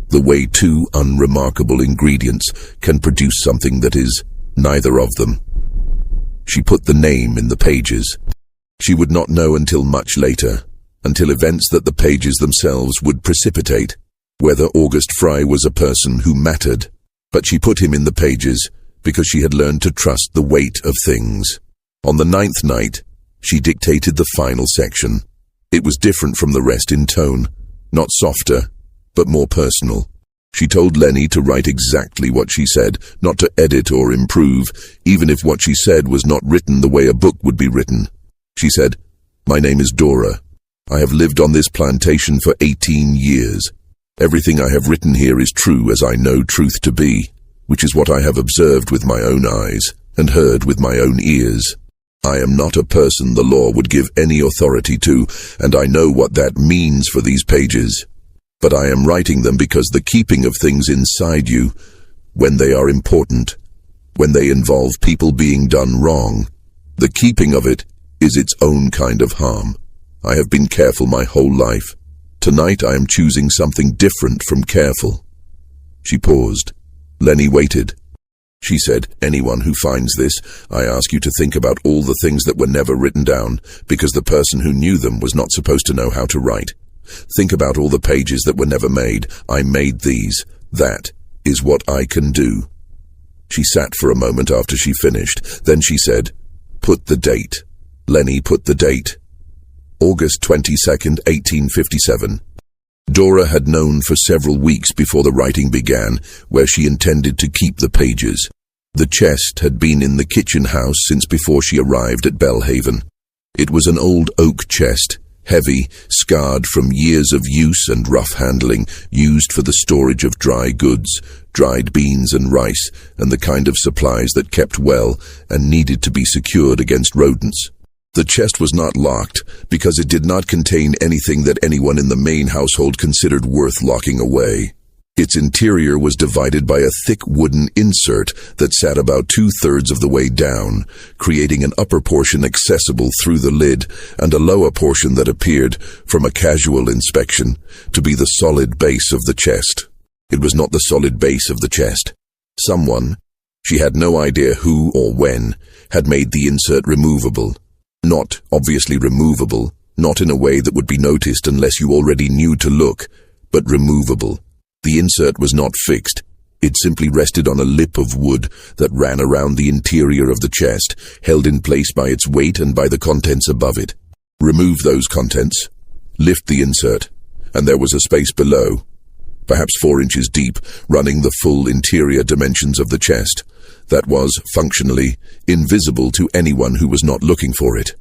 The way two unremarkable ingredients can produce something that is neither of them. She put the name in the pages. She would not know until much later, until events that the pages themselves would precipitate, whether August Fry was a person who mattered. But she put him in the pages because she had learned to trust the weight of things. On the 9th night, she dictated the final section. It was different from the rest in tone, not softer, but more personal. She told Lenny to write exactly what she said, not to edit or improve, even if what she said was not written the way a book would be written. She said, "My name is Dora. I have lived on this plantation for 18 years. Everything I have written here is true as I know truth to be, which is what I have observed with my own eyes and heard with my own ears. I am not a person the law would give any authority to, and I know what that means for these pages. But I am writing them because the keeping of things inside you, when they are important, when they involve people being done wrong, the keeping of it is its own kind of harm. I have been careful my whole life. Tonight I am choosing something different from careful." She paused. Lenny waited. She said, "Anyone who finds this, I ask you to think about all the things that were never written down, because the person who knew them was not supposed to know how to write. Think about all the pages that were never made. I made these. That is what I can do." She sat for a moment after she finished. Then she said, "Put the date." Lenny put the date. August 22nd, 1857. Dora had known for several weeks before the writing began where she intended to keep the pages. The chest had been in the kitchen house since before she arrived at Belhaven. It was an old oak chest, heavy, scarred from years of use and rough handling, used for the storage of dry goods, dried beans and rice, and the kind of supplies that kept well and needed to be secured against rodents. The chest was not locked because it did not contain anything that anyone in the main household considered worth locking away. Its interior was divided by a thick wooden insert that sat about 2/3 of the way down, creating an upper portion accessible through the lid and a lower portion that appeared, from a casual inspection, to be the solid base of the chest. It was not the solid base of the chest. Someone, she had no idea who or when, had made the insert removable. Not obviously removable, not in a way that would be noticed unless you already knew to look, but removable. The insert was not fixed. It simply rested on a lip of wood that ran around the interior of the chest, held in place by its weight and by the contents above it. Remove those contents, lift the insert, and there was a space below, perhaps 4 inches deep, running the full interior dimensions of the chest, that was, functionally, invisible to anyone who was not looking for it.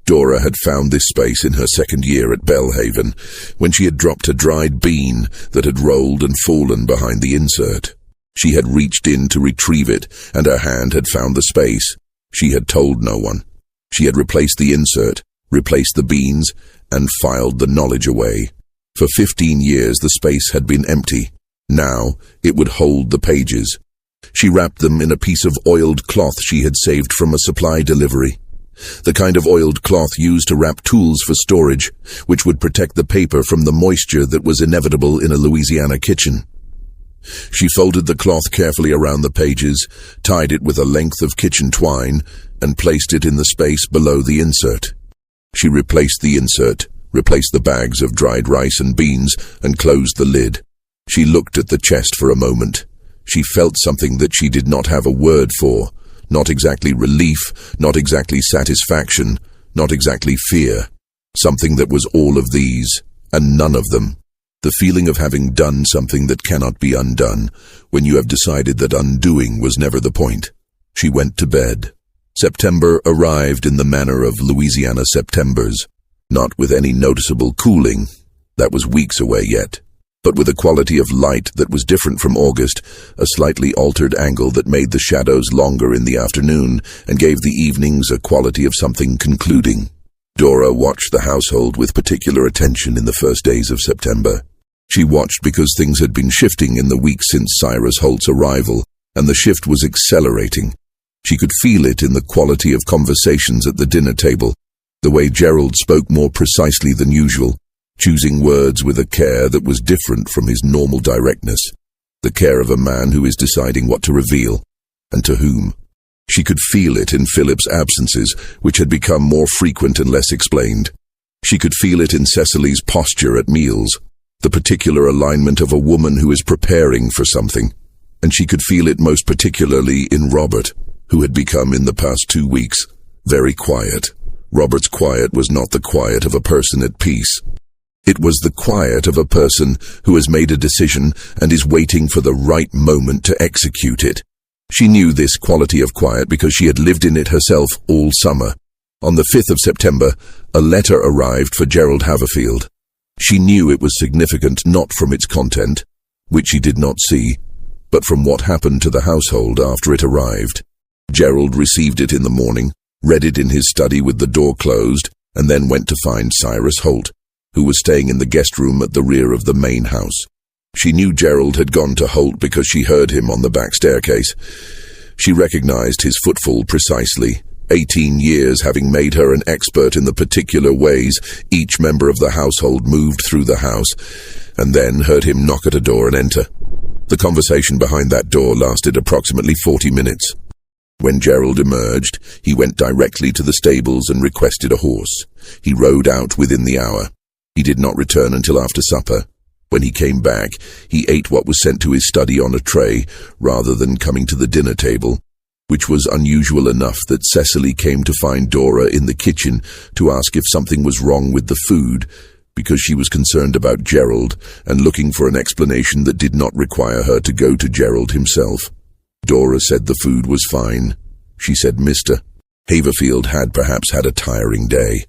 Dora had found this space in her second year at Belhaven, when she had dropped a dried bean that had rolled and fallen behind the insert. She had reached in to retrieve it, and her hand had found the space. She had told no one. She had replaced the insert, replaced the beans, and filed the knowledge away. For 15 years the space had been empty. Now it would hold the pages. She wrapped them in a piece of oiled cloth she had saved from a supply delivery. The kind of oiled cloth used to wrap tools for storage, which would protect the paper from the moisture that was inevitable in a Louisiana kitchen. She folded the cloth carefully around the pages, tied it with a length of kitchen twine, and placed it in the space below the insert. She replaced the insert, replaced the bags of dried rice and beans, and closed the lid. She looked at the chest for a moment. She felt something that she did not have a word for, not exactly relief, not exactly satisfaction, not exactly fear. Something that was all of these, and none of them. The feeling of having done something that cannot be undone, when you have decided that undoing was never the point. She went to bed. September arrived in the manner of Louisiana Septembers, not with any noticeable cooling. That was weeks away yet. But with a quality of light that was different from August, a slightly altered angle that made the shadows longer in the afternoon and gave the evenings a quality of something concluding. Dora watched the household with particular attention in the first days of September. She watched because things had been shifting in the weeks since Cyrus Holt's arrival, and the shift was accelerating. She could feel it in the quality of conversations at the dinner table, the way Gerald spoke more precisely than usual, choosing words with a care that was different from his normal directness, the care of a man who is deciding what to reveal, and to whom. She could feel it in Philip's absences, which had become more frequent and less explained. She could feel it in Cecily's posture at meals, the particular alignment of a woman who is preparing for something. And she could feel it most particularly in Robert, who had become in the past 2 weeks very quiet. Robert's quiet was not the quiet of a person at peace. It was the quiet of a person who has made a decision and is waiting for the right moment to execute it. She knew this quality of quiet because she had lived in it herself all summer. On the 5th of September, a letter arrived for Gerald Haverfield. She knew it was significant not from its content, which she did not see, but from what happened to the household after it arrived. Gerald received it in the morning, read it in his study with the door closed, and then went to find Cyrus Holt, who was staying in the guest room at the rear of the main house. She knew Gerald had gone to Holt because she heard him on the back staircase. She recognized his footfall precisely, 18 years having made her an expert in the particular ways each member of the household moved through the house, and then heard him knock at a door and enter. The conversation behind that door lasted approximately 40 minutes. When Gerald emerged, he went directly to the stables and requested a horse. He rode out within the hour. He did not return until after supper. When he came back, he ate what was sent to his study on a tray, rather than coming to the dinner table, which was unusual enough that Cecily came to find Dora in the kitchen to ask if something was wrong with the food, because she was concerned about Gerald and looking for an explanation that did not require her to go to Gerald himself. Dora said the food was fine. She said Mr. Haverfield had perhaps had a tiring day.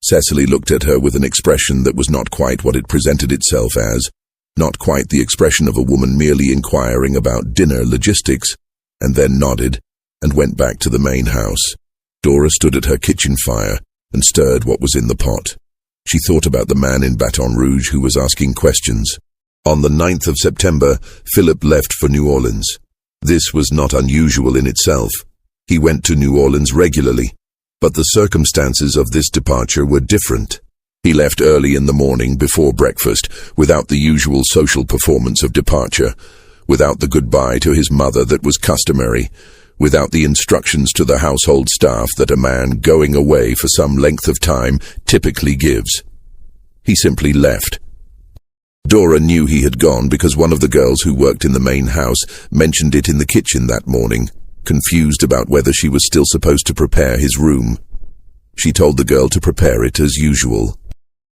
Cecily looked at her with an expression that was not quite what it presented itself as, not quite the expression of a woman merely inquiring about dinner logistics, and then nodded and went back to the main house. Dora stood at her kitchen fire and stirred what was in the pot. She thought about the man in Baton Rouge who was asking questions. On the 9th of September, Philip left for New Orleans. This was not unusual in itself. He went to New Orleans regularly, but the circumstances of this departure were different. He left early in the morning before breakfast, without the usual social performance of departure, without the goodbye to his mother that was customary, without the instructions to the household staff that a man going away for some length of time typically gives. He simply left. Dora knew he had gone because one of the girls who worked in the main house mentioned it in the kitchen that morning, confused about whether she was still supposed to prepare his room. She told the girl to prepare it as usual.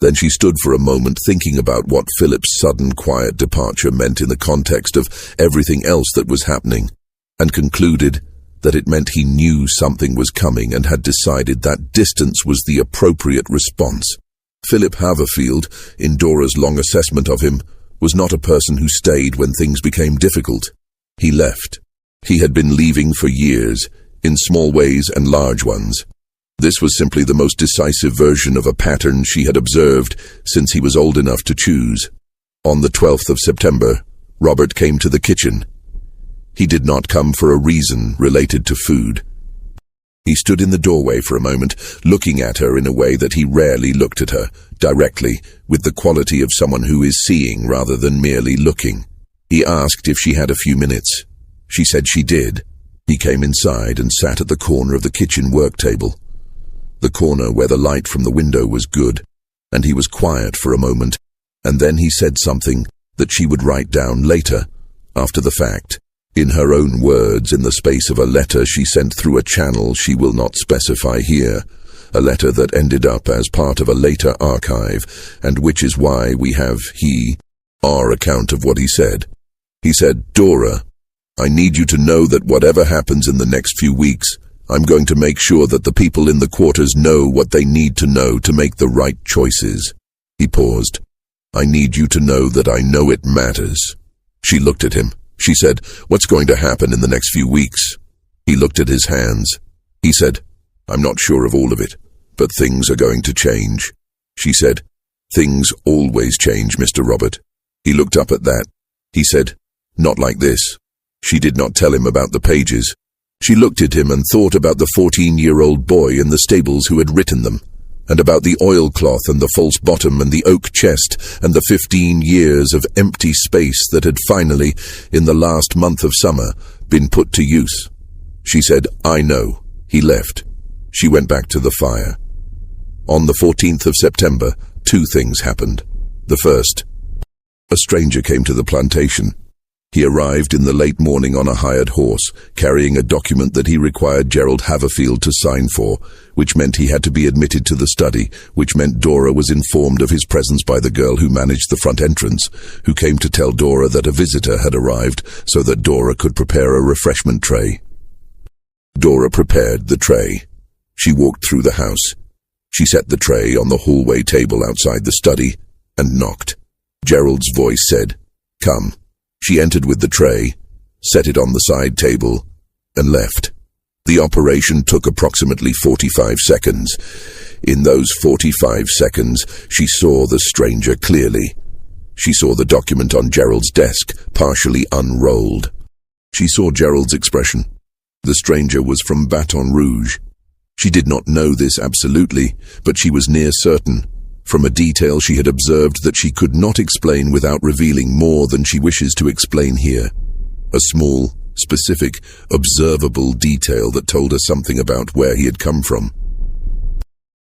Then she stood for a moment thinking about what Philip's sudden quiet departure meant in the context of everything else that was happening, and concluded that it meant he knew something was coming and had decided that distance was the appropriate response. Philip Haverfield, in Dora's long assessment of him, was not a person who stayed when things became difficult. He left. He had been leaving for years, in small ways and large ones. This was simply the most decisive version of a pattern she had observed since he was old enough to choose. On the 12th of September, Robert came to the kitchen. He did not come for a reason related to food. He stood in the doorway for a moment, looking at her in a way that he rarely looked at her, directly, with the quality of someone who is seeing rather than merely looking. He asked if she had a few minutes. She said she did. He came inside and sat at the corner of the kitchen work table, the corner where the light from the window was good, and he was quiet for a moment, and then he said something that she would write down later, after the fact, in her own words, in the space of a letter she sent through a channel she will not specify here, a letter that ended up as part of a later archive, and which is why we have our account of what he said. He said, "Dora, I need you to know that whatever happens in the next few weeks, I'm going to make sure that the people in the quarters know what they need to know to make the right choices." He paused. "I need you to know that I know it matters." She looked at him. She said, "What's going to happen in the next few weeks?" He looked at his hands. He said, "I'm not sure of all of it, but things are going to change." She said, "Things always change, Mr. Robert." He looked up at that. He said, "Not like this." She did not tell him about the pages. She looked at him and thought about the 14-year-old boy in the stables who had written them, and about the oilcloth and the false bottom and the oak chest and the 15 years of empty space that had finally, in the last month of summer, been put to use. She said, "I know." He left. She went back to the fire. On the 14th of September, 2 things happened. The first, a stranger came to the plantation. He arrived in the late morning on a hired horse, carrying a document that he required Gerald Haverfield to sign for, which meant he had to be admitted to the study, which meant Dora was informed of his presence by the girl who managed the front entrance, who came to tell Dora that a visitor had arrived so that Dora could prepare a refreshment tray. Dora prepared the tray. She walked through the house. She set the tray on the hallway table outside the study and knocked. Gerald's voice said, "Come." She entered with the tray, set it on the side table, and left. The operation took approximately 45 seconds. In those 45 seconds, she saw the stranger clearly. She saw the document on Gerald's desk, partially unrolled. She saw Gerald's expression. The stranger was from Baton Rouge. She did not know this absolutely, but she was near certain, from a detail she had observed, that she could not explain without revealing more than she wishes to explain here. A small, specific, observable detail that told her something about where he had come from.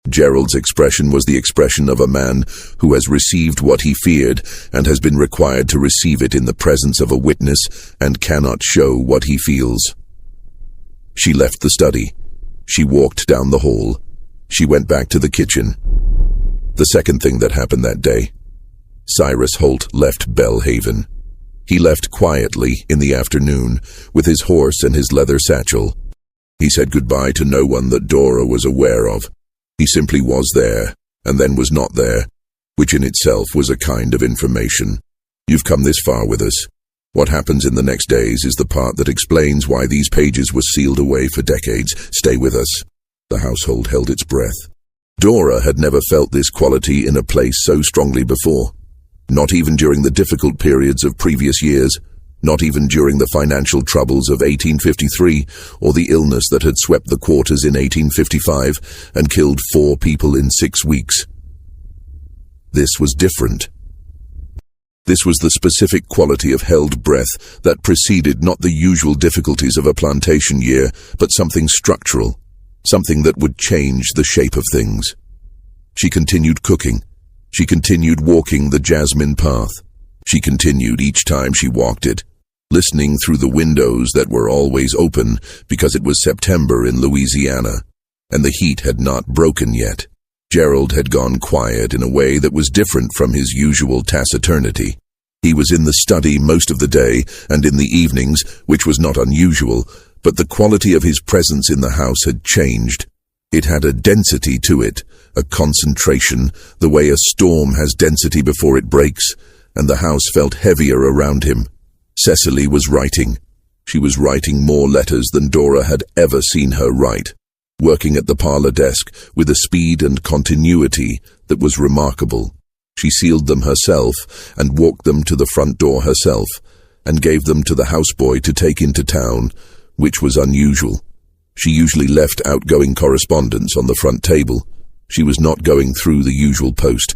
Gerald's expression was the expression of a man who has received what he feared and has been required to receive it in the presence of a witness and cannot show what he feels. She left the study. She walked down the hall. She went back to the kitchen. The second thing that happened that day, Cyrus Holt left Belhaven. He left quietly in the afternoon with his horse and his leather satchel. He said goodbye to no one that Dora was aware of. He simply was there, and then was not there, which in itself was a kind of information. You've come this far with us. What happens in the next days is the part that explains why these pages were sealed away for decades. Stay with us. The household held its breath. Dora had never felt this quality in a place so strongly before. Not even during the difficult periods of previous years, not even during the financial troubles of 1853 or the illness that had swept the quarters in 1855 and killed 4 people in 6 weeks. This was different. This was the specific quality of held breath that preceded not the usual difficulties of a plantation year, but something structural, something that would change the shape of things. She continued cooking. She continued walking the jasmine path. She continued each time she walked it, listening through the windows that were always open because it was September in Louisiana, and the heat had not broken yet. Gerald had gone quiet in a way that was different from his usual taciturnity. He was in the study most of the day and in the evenings, which was not unusual, but the quality of his presence in the house had changed. It had a density to it, a concentration, the way a storm has density before it breaks, and the house felt heavier around him. Cecily was writing. She was writing more letters than Dora had ever seen her write, working at the parlor desk with a speed and continuity that was remarkable. She sealed them herself and walked them to the front door herself and gave them to the houseboy to take into town, which was unusual. She usually left outgoing correspondence on the front table. She was not going through the usual post.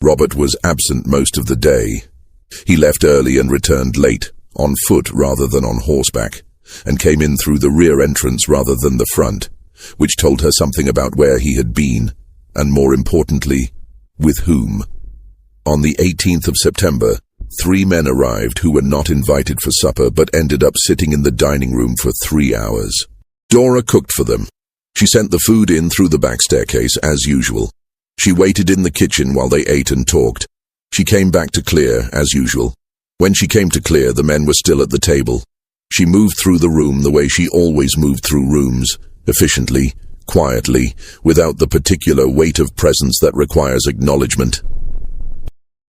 Robert was absent most of the day. He left early and returned late, on foot rather than on horseback, and came in through the rear entrance rather than the front, which told her something about where he had been, and more importantly, with whom. On the 18th of September, 3 men arrived who were not invited for supper but ended up sitting in the dining room for 3 hours. Dora cooked for them. She sent the food in through the back staircase as usual. She waited in the kitchen while they ate and talked. She came back to clear as usual. When she came to clear, the men were still at the table. She moved through the room the way she always moved through rooms, efficiently, quietly, without the particular weight of presence that requires acknowledgement.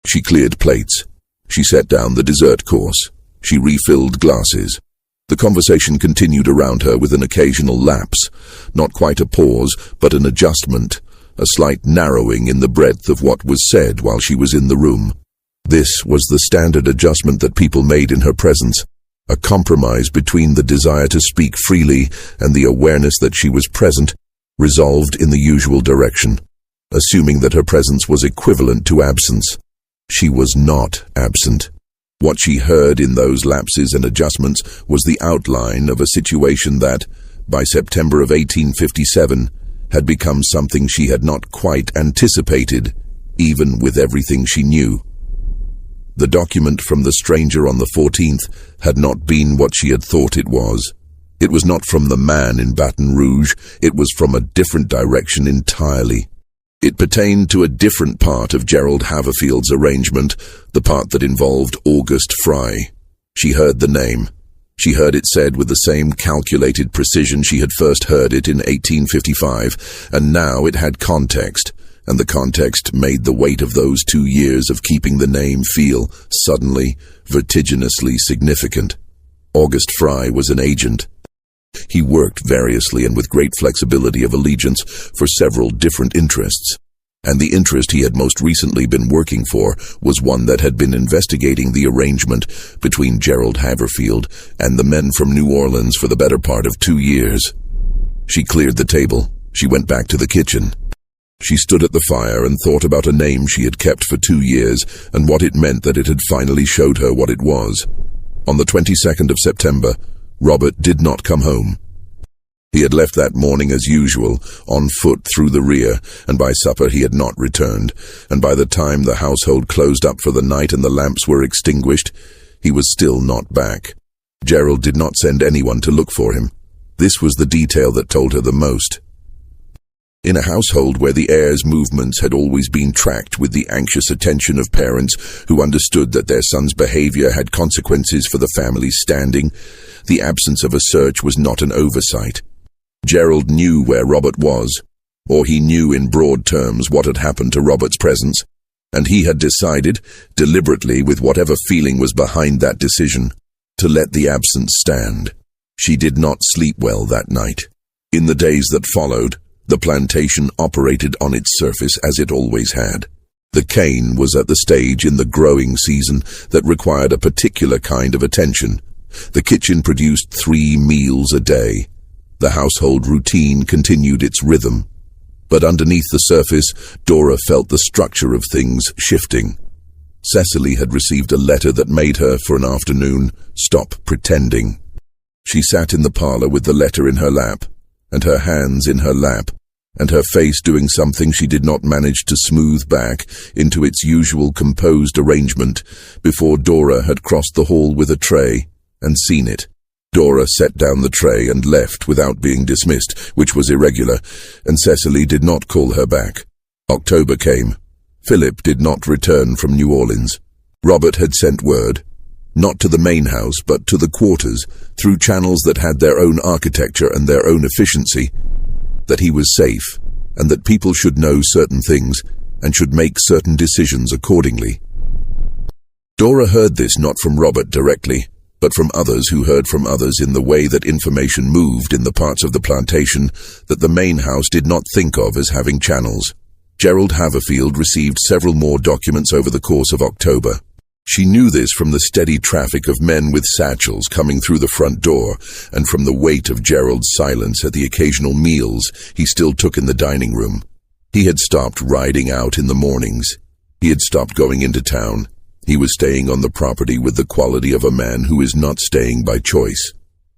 She cleared plates. She set down the dessert course. She refilled glasses. The conversation continued around her with an occasional lapse, not quite a pause, but an adjustment, a slight narrowing in the breadth of what was said while she was in the room. This was the standard adjustment that people made in her presence. A compromise between the desire to speak freely and the awareness that she was present, resolved in the usual direction, assuming that her presence was equivalent to absence. She was not absent. What she heard in those lapses and adjustments was the outline of a situation that, by September of 1857, had become something she had not quite anticipated, even with everything she knew. The document from the stranger on the 14th had not been what she had thought it was. It was not from the man in Baton Rouge, it was from a different direction entirely. It pertained to a different part of Gerald Haverfield's arrangement, the part that involved August Fry. She heard the name. She heard it said with the same calculated precision she had first heard it in 1855, and now it had context, and the context made the weight of those 2 years of keeping the name feel suddenly, vertiginously significant. August Fry was an agent. He worked variously and with great flexibility of allegiance for several different interests, and the interest he had most recently been working for was one that had been investigating the arrangement between Gerald Haverfield and the men from New Orleans for the better part of 2 years. She cleared the table. She went back to the kitchen. She stood at the fire and thought about a name she had kept for 2 years and what it meant that it had finally showed her what it was. On the 22nd of September, Robert did not come home. He had left that morning as usual, on foot through the rear, and by supper he had not returned, and by the time the household closed up for the night and the lamps were extinguished, he was still not back. Gerald did not send anyone to look for him. This was the detail that told her the most. In a household where the heir's movements had always been tracked with the anxious attention of parents who understood that their son's behavior had consequences for the family's standing, the absence of a search was not an oversight. Gerald knew where Robert was, or he knew in broad terms what had happened to Robert's presence, and he had decided, deliberately with whatever feeling was behind that decision, to let the absence stand. She did not sleep well that night. In the days that followed, the plantation operated on its surface as it always had. The cane was at the stage in the growing season that required a particular kind of attention. The kitchen produced 3 meals a day. The household routine continued its rhythm. But underneath the surface, Dora felt the structure of things shifting. Cecily had received a letter that made her, for an afternoon, stop pretending. She sat in the parlor with the letter in her lap, and her hands in her lap, and her face doing something she did not manage to smooth back into its usual composed arrangement before Dora had crossed the hall with a tray and seen it. Dora set down the tray and left without being dismissed, which was irregular, and Cecily did not call her back. October came. Philip did not return from New Orleans. Robert had sent word, not to the main house but to the quarters, through channels that had their own architecture and their own efficiency, that he was safe, and that people should know certain things and should make certain decisions accordingly. Dora heard this not from Robert directly, but from others who heard from others in the way that information moved in the parts of the plantation that the main house did not think of as having channels. Gerald Haverfield received several more documents over the course of October. She knew this from the steady traffic of men with satchels coming through the front door, and from the weight of Gerald's silence at the occasional meals he still took in the dining room. He had stopped riding out in the mornings. He had stopped going into town. He was staying on the property with the quality of a man who is not staying by choice.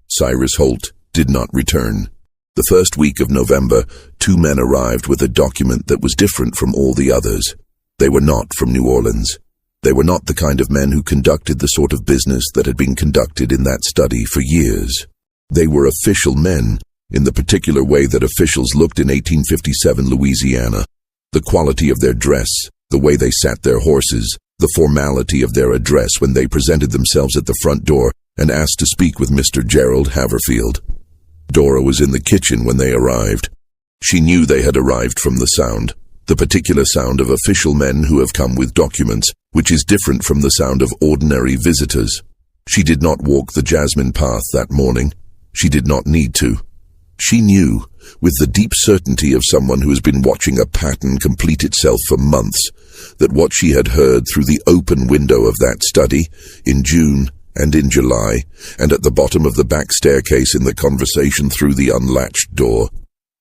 Cyrus Holt did not return. The first week of November, 2 men arrived with a document that was different from all the others. They were not from New Orleans. They were not the kind of men who conducted the sort of business that had been conducted in that study for years. They were official men, in the particular way that officials looked in 1857 Louisiana. The quality of their dress, the way they sat their horses, the formality of their address when they presented themselves at the front door and asked to speak with Mr. Gerald Haverfield. Dora was in the kitchen when they arrived. She knew they had arrived from the sound. The particular sound of official men who have come with documents, which is different from the sound of ordinary visitors. She did not walk the jasmine path that morning. She did not need to. She knew, with the deep certainty of someone who has been watching a pattern complete itself for months, that what she had heard through the open window of that study, in June, and in July, and at the bottom of the back staircase in the conversation through the unlatched door,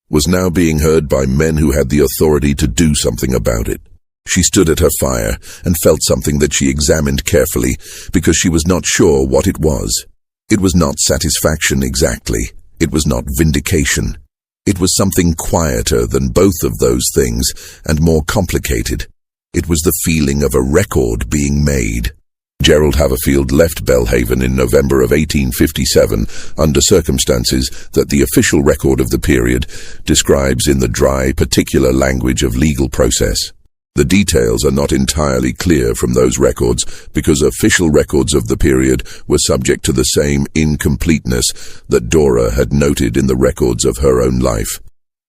was now being heard by men who had the authority to do something about it. She stood at her fire and felt something that she examined carefully because she was not sure what it was. It was not satisfaction exactly. It was not vindication. It was something quieter than both of those things and more complicated. It was the feeling of a record being made. Gerald Haverfield left Belhaven in November of 1857 under circumstances that the official record of the period describes in the dry, particular language of legal process. The details are not entirely clear from those records because official records of the period were subject to the same incompleteness that Dora had noted in the records of her own life.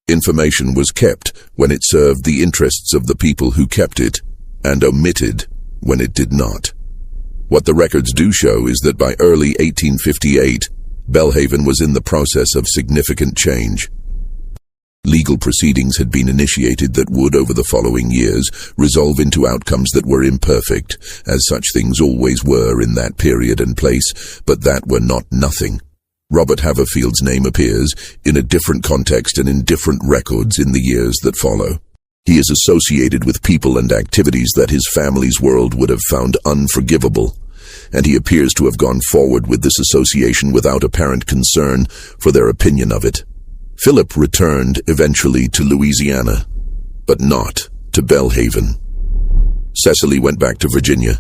Information was kept when it served the interests of the people who kept it, and omitted when it did not. What the records do show is that by early 1858, Belhaven was in the process of significant change. Legal proceedings had been initiated that would, over the following years, resolve into outcomes that were imperfect, as such things always were in that period and place, but that were not nothing. Robert Haverfield's name appears in a different context and in different records in the years that follow. He is associated with people and activities that his family's world would have found unforgivable, and he appears to have gone forward with this association without apparent concern for their opinion of it. Philip returned eventually to Louisiana, but not to Belhaven. Cecily went back to Virginia.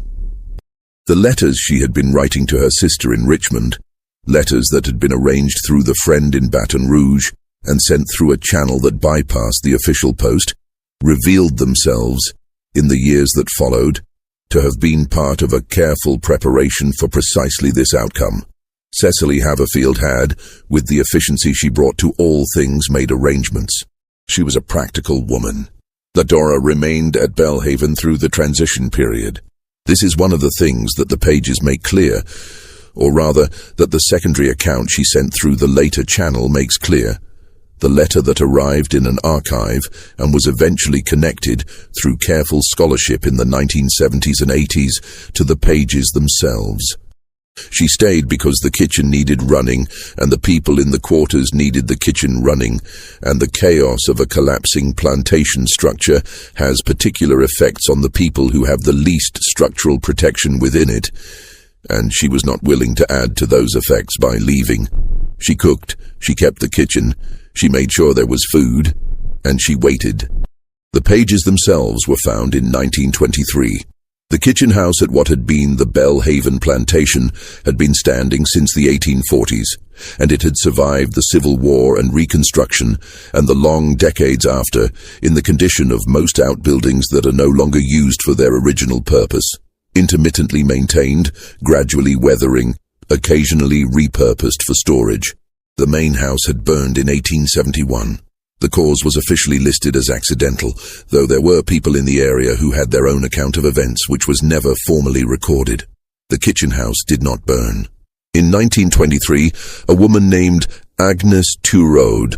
The letters she had been writing to her sister in Richmond, letters that had been arranged through the friend in Baton Rouge and sent through a channel that bypassed the official post, revealed themselves, in the years that followed, to have been part of a careful preparation for precisely this outcome. Cecily Haverfield had, with the efficiency she brought to all things, made arrangements. She was a practical woman. Dora remained at Belhaven through the transition period. This is one of the things that the pages make clear, or rather, that the secondary account she sent through the later channel makes clear. The letter that arrived in an archive and was eventually connected through careful scholarship in the 1970s and 80s to the pages themselves. She stayed because the kitchen needed running, and the people in the quarters needed the kitchen running, and the chaos of a collapsing plantation structure has particular effects on the people who have the least structural protection within it, and she was not willing to add to those effects by leaving. She cooked, she kept the kitchen, she made sure there was food, and she waited. The pages themselves were found in 1923. The kitchen house at what had been the Belhaven Plantation had been standing since the 1840s, and it had survived the Civil War and Reconstruction and the long decades after in the condition of most outbuildings that are no longer used for their original purpose, intermittently maintained, gradually weathering, occasionally repurposed for storage. The main house had burned in 1871. The cause was officially listed as accidental, though there were people in the area who had their own account of events which was never formally recorded. The kitchen house did not burn. In 1923, a woman named Agnes Turode,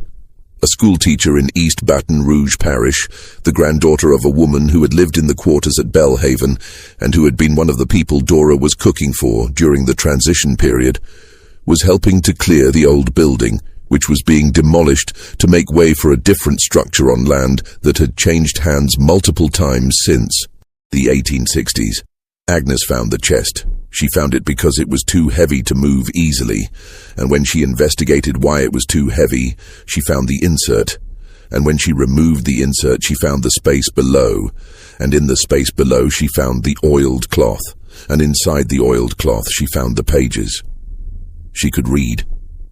a schoolteacher in East Baton Rouge Parish, the granddaughter of a woman who had lived in the quarters at Belhaven and who had been one of the people Dora was cooking for during the transition period, was helping to clear the old building, which was being demolished to make way for a different structure on land that had changed hands multiple times since the 1860s. Agnes found the chest. She found it because it was too heavy to move easily, and when she investigated why it was too heavy, she found the insert, and when she removed the insert, she found the space below, and in the space below she found the oiled cloth, and inside the oiled cloth she found the pages. She could read.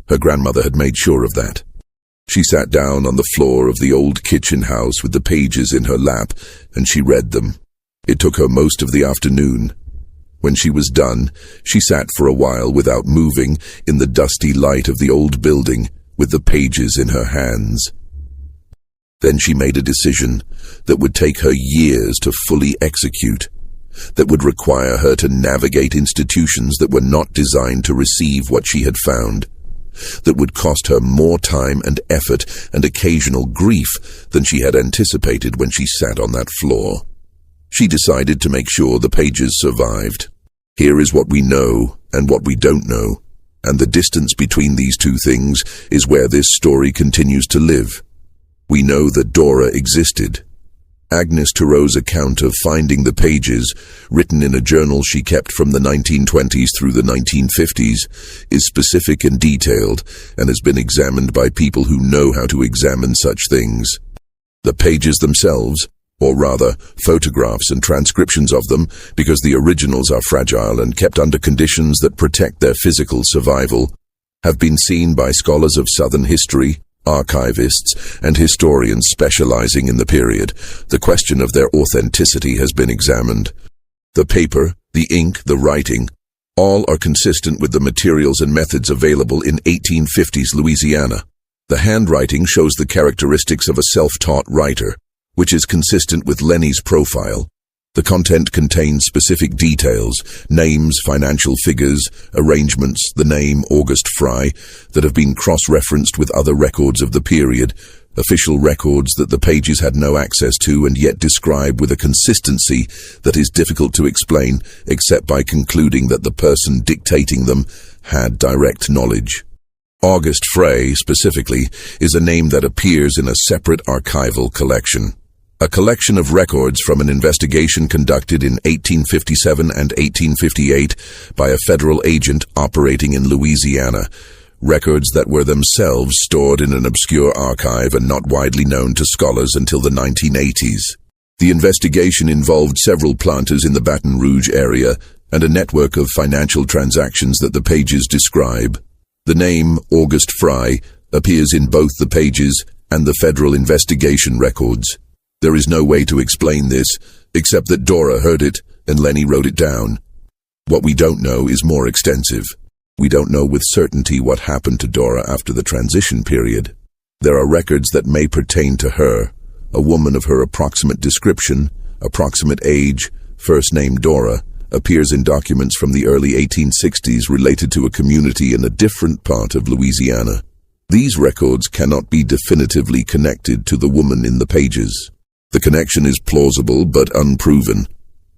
Her grandmother had made sure of that. She sat down on the floor of the old kitchen house with the pages in her lap, and she read them. It took her most of the afternoon. When she was done, she sat for a while without moving in the dusty light of the old building with the pages in her hands. Then she made a decision that would take her years to fully execute, that would require her to navigate institutions that were not designed to receive what she had found, that would cost her more time and effort and occasional grief than she had anticipated when she sat on that floor. She decided to make sure the pages survived. Here is what we know and what we don't know, and the distance between these two things is where this story continues to live. We know that Dora existed. Agnes Turo's account of finding the pages, written in a journal she kept from the 1920s through the 1950s, is specific and detailed and has been examined by people who know how to examine such things. The pages themselves, or rather, photographs and transcriptions of them, because the originals are fragile and kept under conditions that protect their physical survival, have been seen by scholars of Southern history, archivists, and historians specializing in the period. The question of their authenticity has been examined. The paper, the ink, the writing, all are consistent with the materials and methods available in 1850s Louisiana. The handwriting shows the characteristics of a self-taught writer, which is consistent with Lenny's profile. The content contains specific details, names, financial figures, arrangements, the name August Fry, that have been cross-referenced with other records of the period, official records that the pages had no access to and yet describe with a consistency that is difficult to explain except by concluding that the person dictating them had direct knowledge. August Fray, specifically, is a name that appears in a separate archival collection. A collection of records from an investigation conducted in 1857 and 1858 by a federal agent operating in Louisiana, records that were themselves stored in an obscure archive and not widely known to scholars until the 1980s. The investigation involved several planters in the Baton Rouge area and a network of financial transactions that the pages describe. The name August Fry appears in both the pages and the federal investigation records. There is no way to explain this, except that Dora heard it and Lenny wrote it down. What we don't know is more extensive. We don't know with certainty what happened to Dora after the transition period. There are records that may pertain to her, a woman of her approximate description, approximate age, first name Dora, appears in documents from the early 1860s related to a community in a different part of Louisiana. These records cannot be definitively connected to the woman in the pages. The connection is plausible but unproven.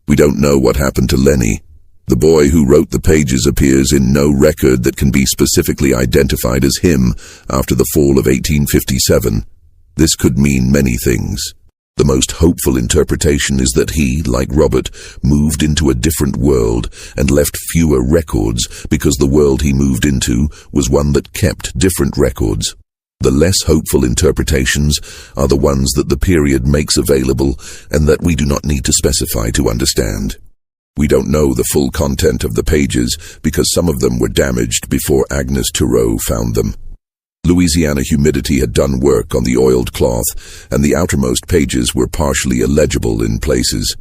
We don't know what happened to Lenny. The boy who wrote the pages appears in no record that can be specifically identified as him after the fall of 1857. This could mean many things. The most hopeful interpretation is that he, like Robert, moved into a different world and left fewer records because the world he moved into was one that kept different records. The less hopeful interpretations are the ones that the period makes available and that we do not need to specify to understand. We don't know the full content of the pages because some of them were damaged before Agnes Turo found them. Louisiana humidity had done work on the oiled cloth, and the outermost pages were partially illegible in places.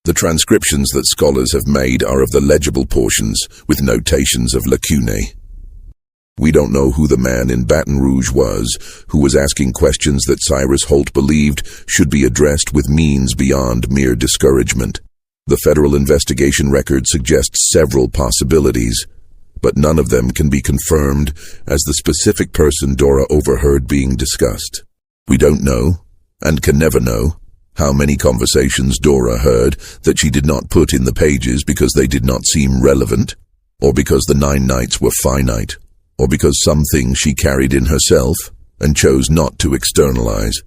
The transcriptions that scholars have made are of the legible portions, with notations of lacunae. We don't know who the man in Baton Rouge was, who was asking questions that Cyrus Holt believed should be addressed with means beyond mere discouragement. The federal investigation record suggests several possibilities, but none of them can be confirmed as the specific person Dora overheard being discussed. We don't know, and can never know, how many conversations Dora heard that she did not put in the pages because they did not seem relevant, or because the 9 nights were finite, or because some things she carried in herself and chose not to externalize.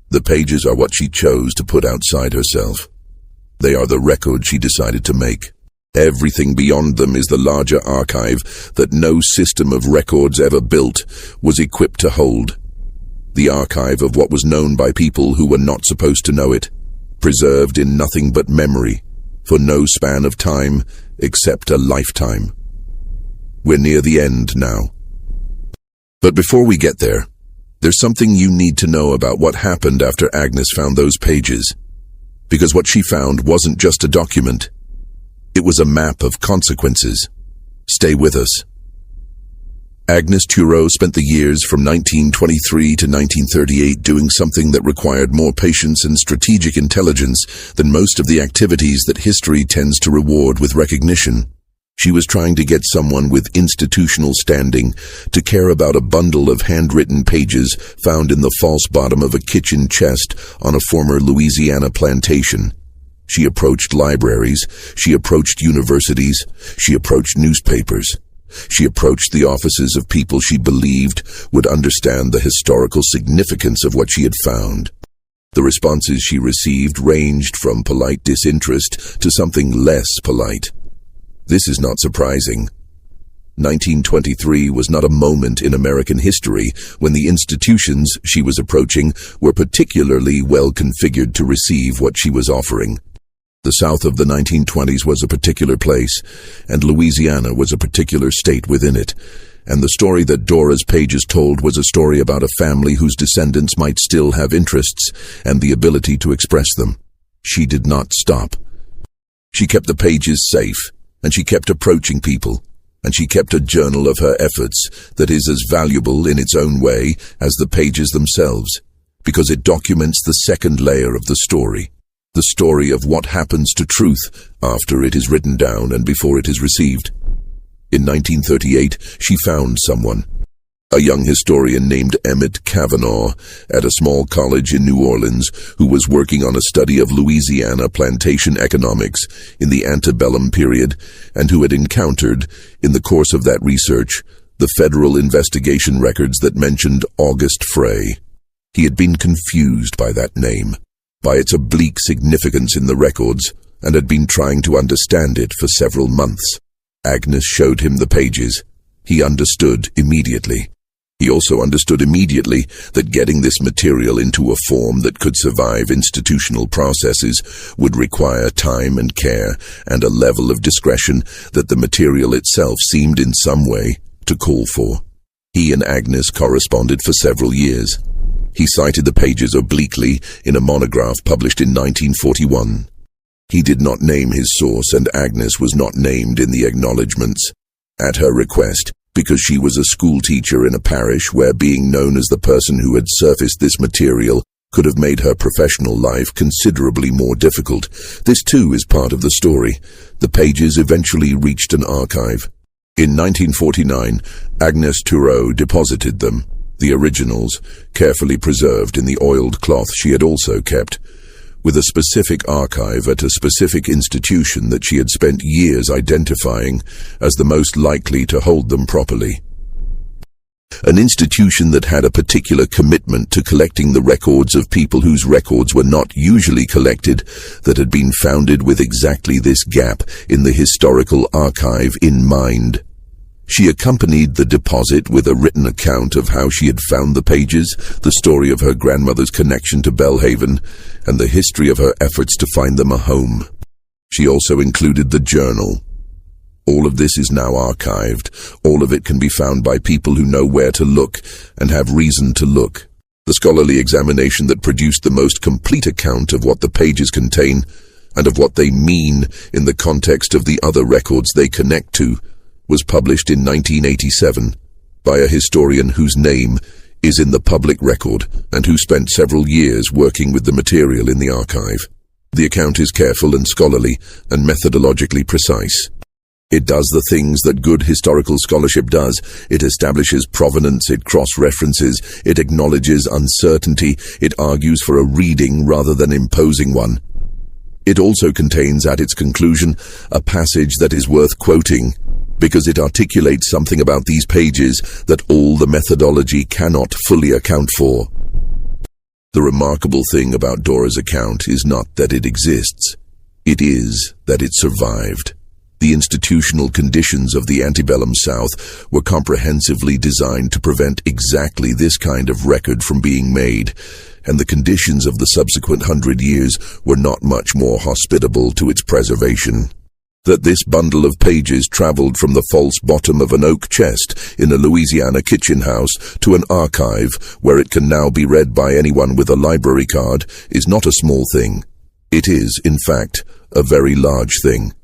The pages are what she chose to put outside herself. They are the record she decided to make. Everything beyond them is the larger archive that no system of records ever built was equipped to hold. The archive of what was known by people who were not supposed to know it, preserved in nothing but memory, for no span of time except a lifetime. We're near the end now. But before we get there, there's something you need to know about what happened after Agnes found those pages. Because what she found wasn't just a document. It was a map of consequences. Stay with us. Agnes Turo spent the years from 1923 to 1938 doing something that required more patience and strategic intelligence than most of the activities that history tends to reward with recognition. She was trying to get someone with institutional standing to care about a bundle of handwritten pages found in the false bottom of a kitchen chest on a former Louisiana plantation. She approached libraries, she approached universities, she approached newspapers. She approached the offices of people she believed would understand the historical significance of what she had found. The responses she received ranged from polite disinterest to something less polite. This is not surprising. 1923 was not a moment in American history when the institutions she was approaching were particularly well configured to receive what she was offering. The South of the 1920s was a particular place, and Louisiana was a particular state within it, and the story that Dora's pages told was a story about a family whose descendants might still have interests and the ability to express them. She did not stop. She kept the pages safe, and she kept approaching people, and she kept a journal of her efforts that is as valuable in its own way as the pages themselves, because it documents the second layer of the story of what happens to truth after it is written down and before it is received. In 1938, she found someone, a young historian named Emmett Kavanaugh at a small college in New Orleans who was working on a study of Louisiana plantation economics in the antebellum period and who had encountered, in the course of that research, the federal investigation records that mentioned August Frey. He had been confused by that name, by its oblique significance in the records, and had been trying to understand it for several months. Agnes showed him the pages. He understood immediately. He also understood immediately that getting this material into a form that could survive institutional processes would require time and care and a level of discretion that the material itself seemed in some way to call for. He and Agnes corresponded for several years. He cited the pages obliquely in a monograph published in 1941. He did not name his source, and Agnes was not named in the acknowledgments. At her request, because she was a school teacher in a parish where being known as the person who had surfaced this material could have made her professional life considerably more difficult. This too is part of the story. The pages eventually reached an archive. In 1949, Agnes Thureau deposited them, the originals, carefully preserved in the oiled cloth she had also kept, with a specific archive at a specific institution that she had spent years identifying as the most likely to hold them properly. An institution that had a particular commitment to collecting the records of people whose records were not usually collected, that had been founded with exactly this gap in the historical archive in mind. She accompanied the deposit with a written account of how she had found the pages, the story of her grandmother's connection to Belhaven, and the history of her efforts to find them a home. She also included the journal. All of this is now archived. All of it can be found by people who know where to look and have reason to look. The scholarly examination that produced the most complete account of what the pages contain and of what they mean in the context of the other records they connect to was published in 1987 by a historian whose name is in the public record and who spent several years working with the material in the archive. The account is careful and scholarly and methodologically precise. It does the things that good historical scholarship does. It establishes provenance, it cross-references, it acknowledges uncertainty, it argues for a reading rather than imposing one. It also contains at its conclusion a passage that is worth quoting, because it articulates something about these pages that all the methodology cannot fully account for. The remarkable thing about Dora's account is not that it exists. It is that it survived. The institutional conditions of the antebellum South were comprehensively designed to prevent exactly this kind of record from being made, and the conditions of the subsequent 100 years were not much more hospitable to its preservation. That this bundle of pages traveled from the false bottom of an oak chest in a Louisiana kitchen house to an archive where it can now be read by anyone with a library card is not a small thing. It is, in fact, a very large thing.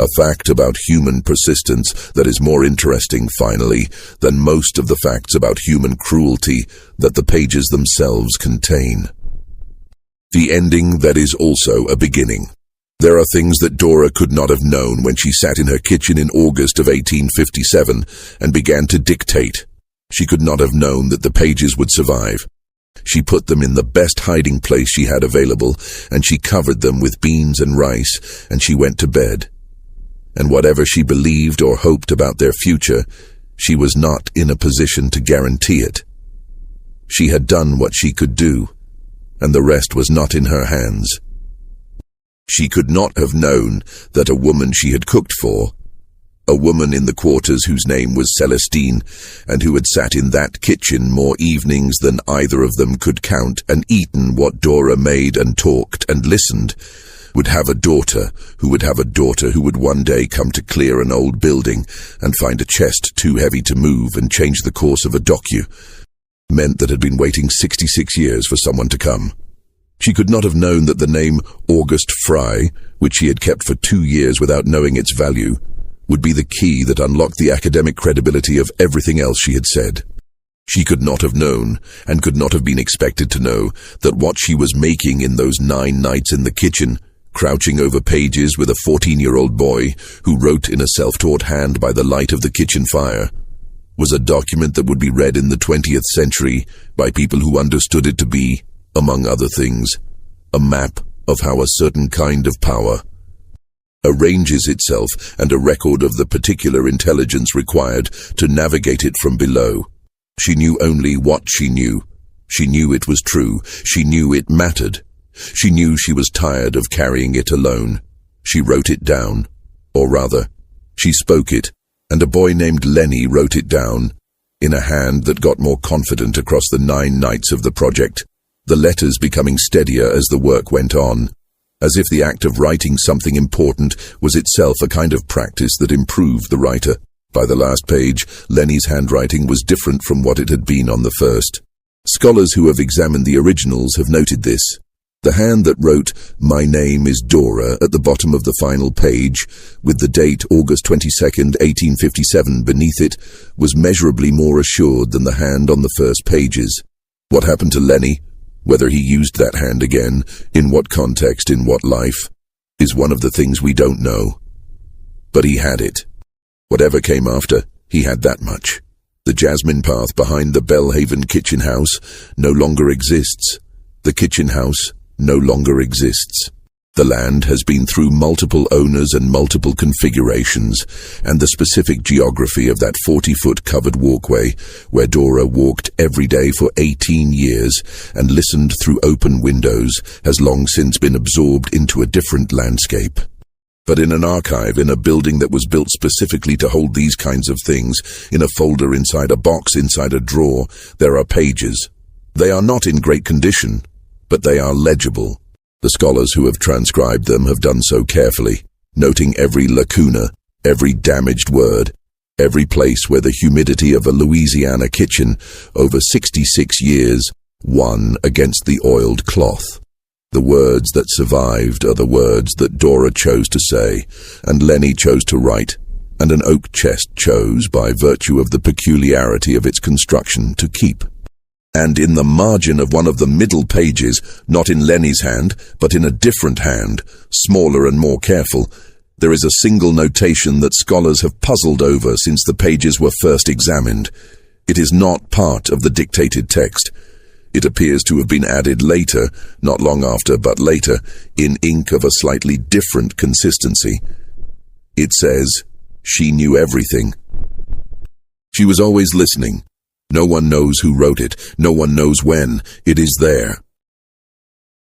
A fact about human persistence that is more interesting, finally, than most of the facts about human cruelty that the pages themselves contain. The ending that is also a beginning. There are things that Dora could not have known when she sat in her kitchen in August of 1857 and began to dictate. She could not have known that the pages would survive. She put them in the best hiding place she had available, and she covered them with beans and rice, and she went to bed. And whatever she believed or hoped about their future, she was not in a position to guarantee it. She had done what she could do, and the rest was not in her hands. She could not have known that a woman she had cooked for, a woman in the quarters whose name was Celestine, and who had sat in that kitchen more evenings than either of them could count and eaten what Dora made and talked and listened, would have a daughter who would have a daughter who would one day come to clear an old building and find a chest too heavy to move and change the course of a docu, meant that had been waiting 66 years for someone to come. She could not have known that the name August Fry, which she had kept for 2 years without knowing its value, would be the key that unlocked the academic credibility of everything else she had said. She could not have known, and could not have been expected to know, that what she was making in those 9 nights in the kitchen, crouching over pages with a 14-year-old boy who wrote in a self-taught hand by the light of the kitchen fire, was a document that would be read in the 20th century by people who understood it to be, among other things, a map of how a certain kind of power arranges itself and a record of the particular intelligence required to navigate it from below. She knew only what she knew. She knew it was true. She knew it mattered. She knew she was tired of carrying it alone. She wrote it down. Or rather, she spoke it, and a boy named Lenny wrote it down, in a hand that got more confident across the 9 nights of the project, the letters becoming steadier as the work went on, as if the act of writing something important was itself a kind of practice that improved the writer. By the last page, Lenny's handwriting was different from what it had been on the first. Scholars who have examined the originals have noted this. The hand that wrote, "My name is Dora," at the bottom of the final page, with the date August 22nd, 1857 beneath it, was measurably more assured than the hand on the first pages. What happened to Lenny, whether he used that hand again, in what context, in what life, is one of the things we don't know. But he had it. Whatever came after, he had that much. The jasmine path behind the Bellhaven kitchen house no longer exists. The kitchen house no longer exists. The land has been through multiple owners and multiple configurations, and the specific geography of that 40-foot covered walkway where Dora walked every day for 18 years and listened through open windows has long since been absorbed into a different landscape. But in an archive, in a building that was built specifically to hold these kinds of things, in a folder inside a box, inside a drawer, there are pages. They are not in great condition, but they are legible. The scholars who have transcribed them have done so carefully, noting every lacuna, every damaged word, every place where the humidity of a Louisiana kitchen over 66 years won against the oiled cloth. The words that survived are the words that Dora chose to say, and Lenny chose to write, and an oak chest chose, by virtue of the peculiarity of its construction, to keep. And in the margin of one of the middle pages, not in Lenny's hand, but in a different hand, smaller and more careful, there is a single notation that scholars have puzzled over since the pages were first examined. It is not part of the dictated text. It appears to have been added later, not long after, but later, in ink of a slightly different consistency. It says, "She knew everything. She was always listening. No one knows who wrote it. No one knows when. It is there.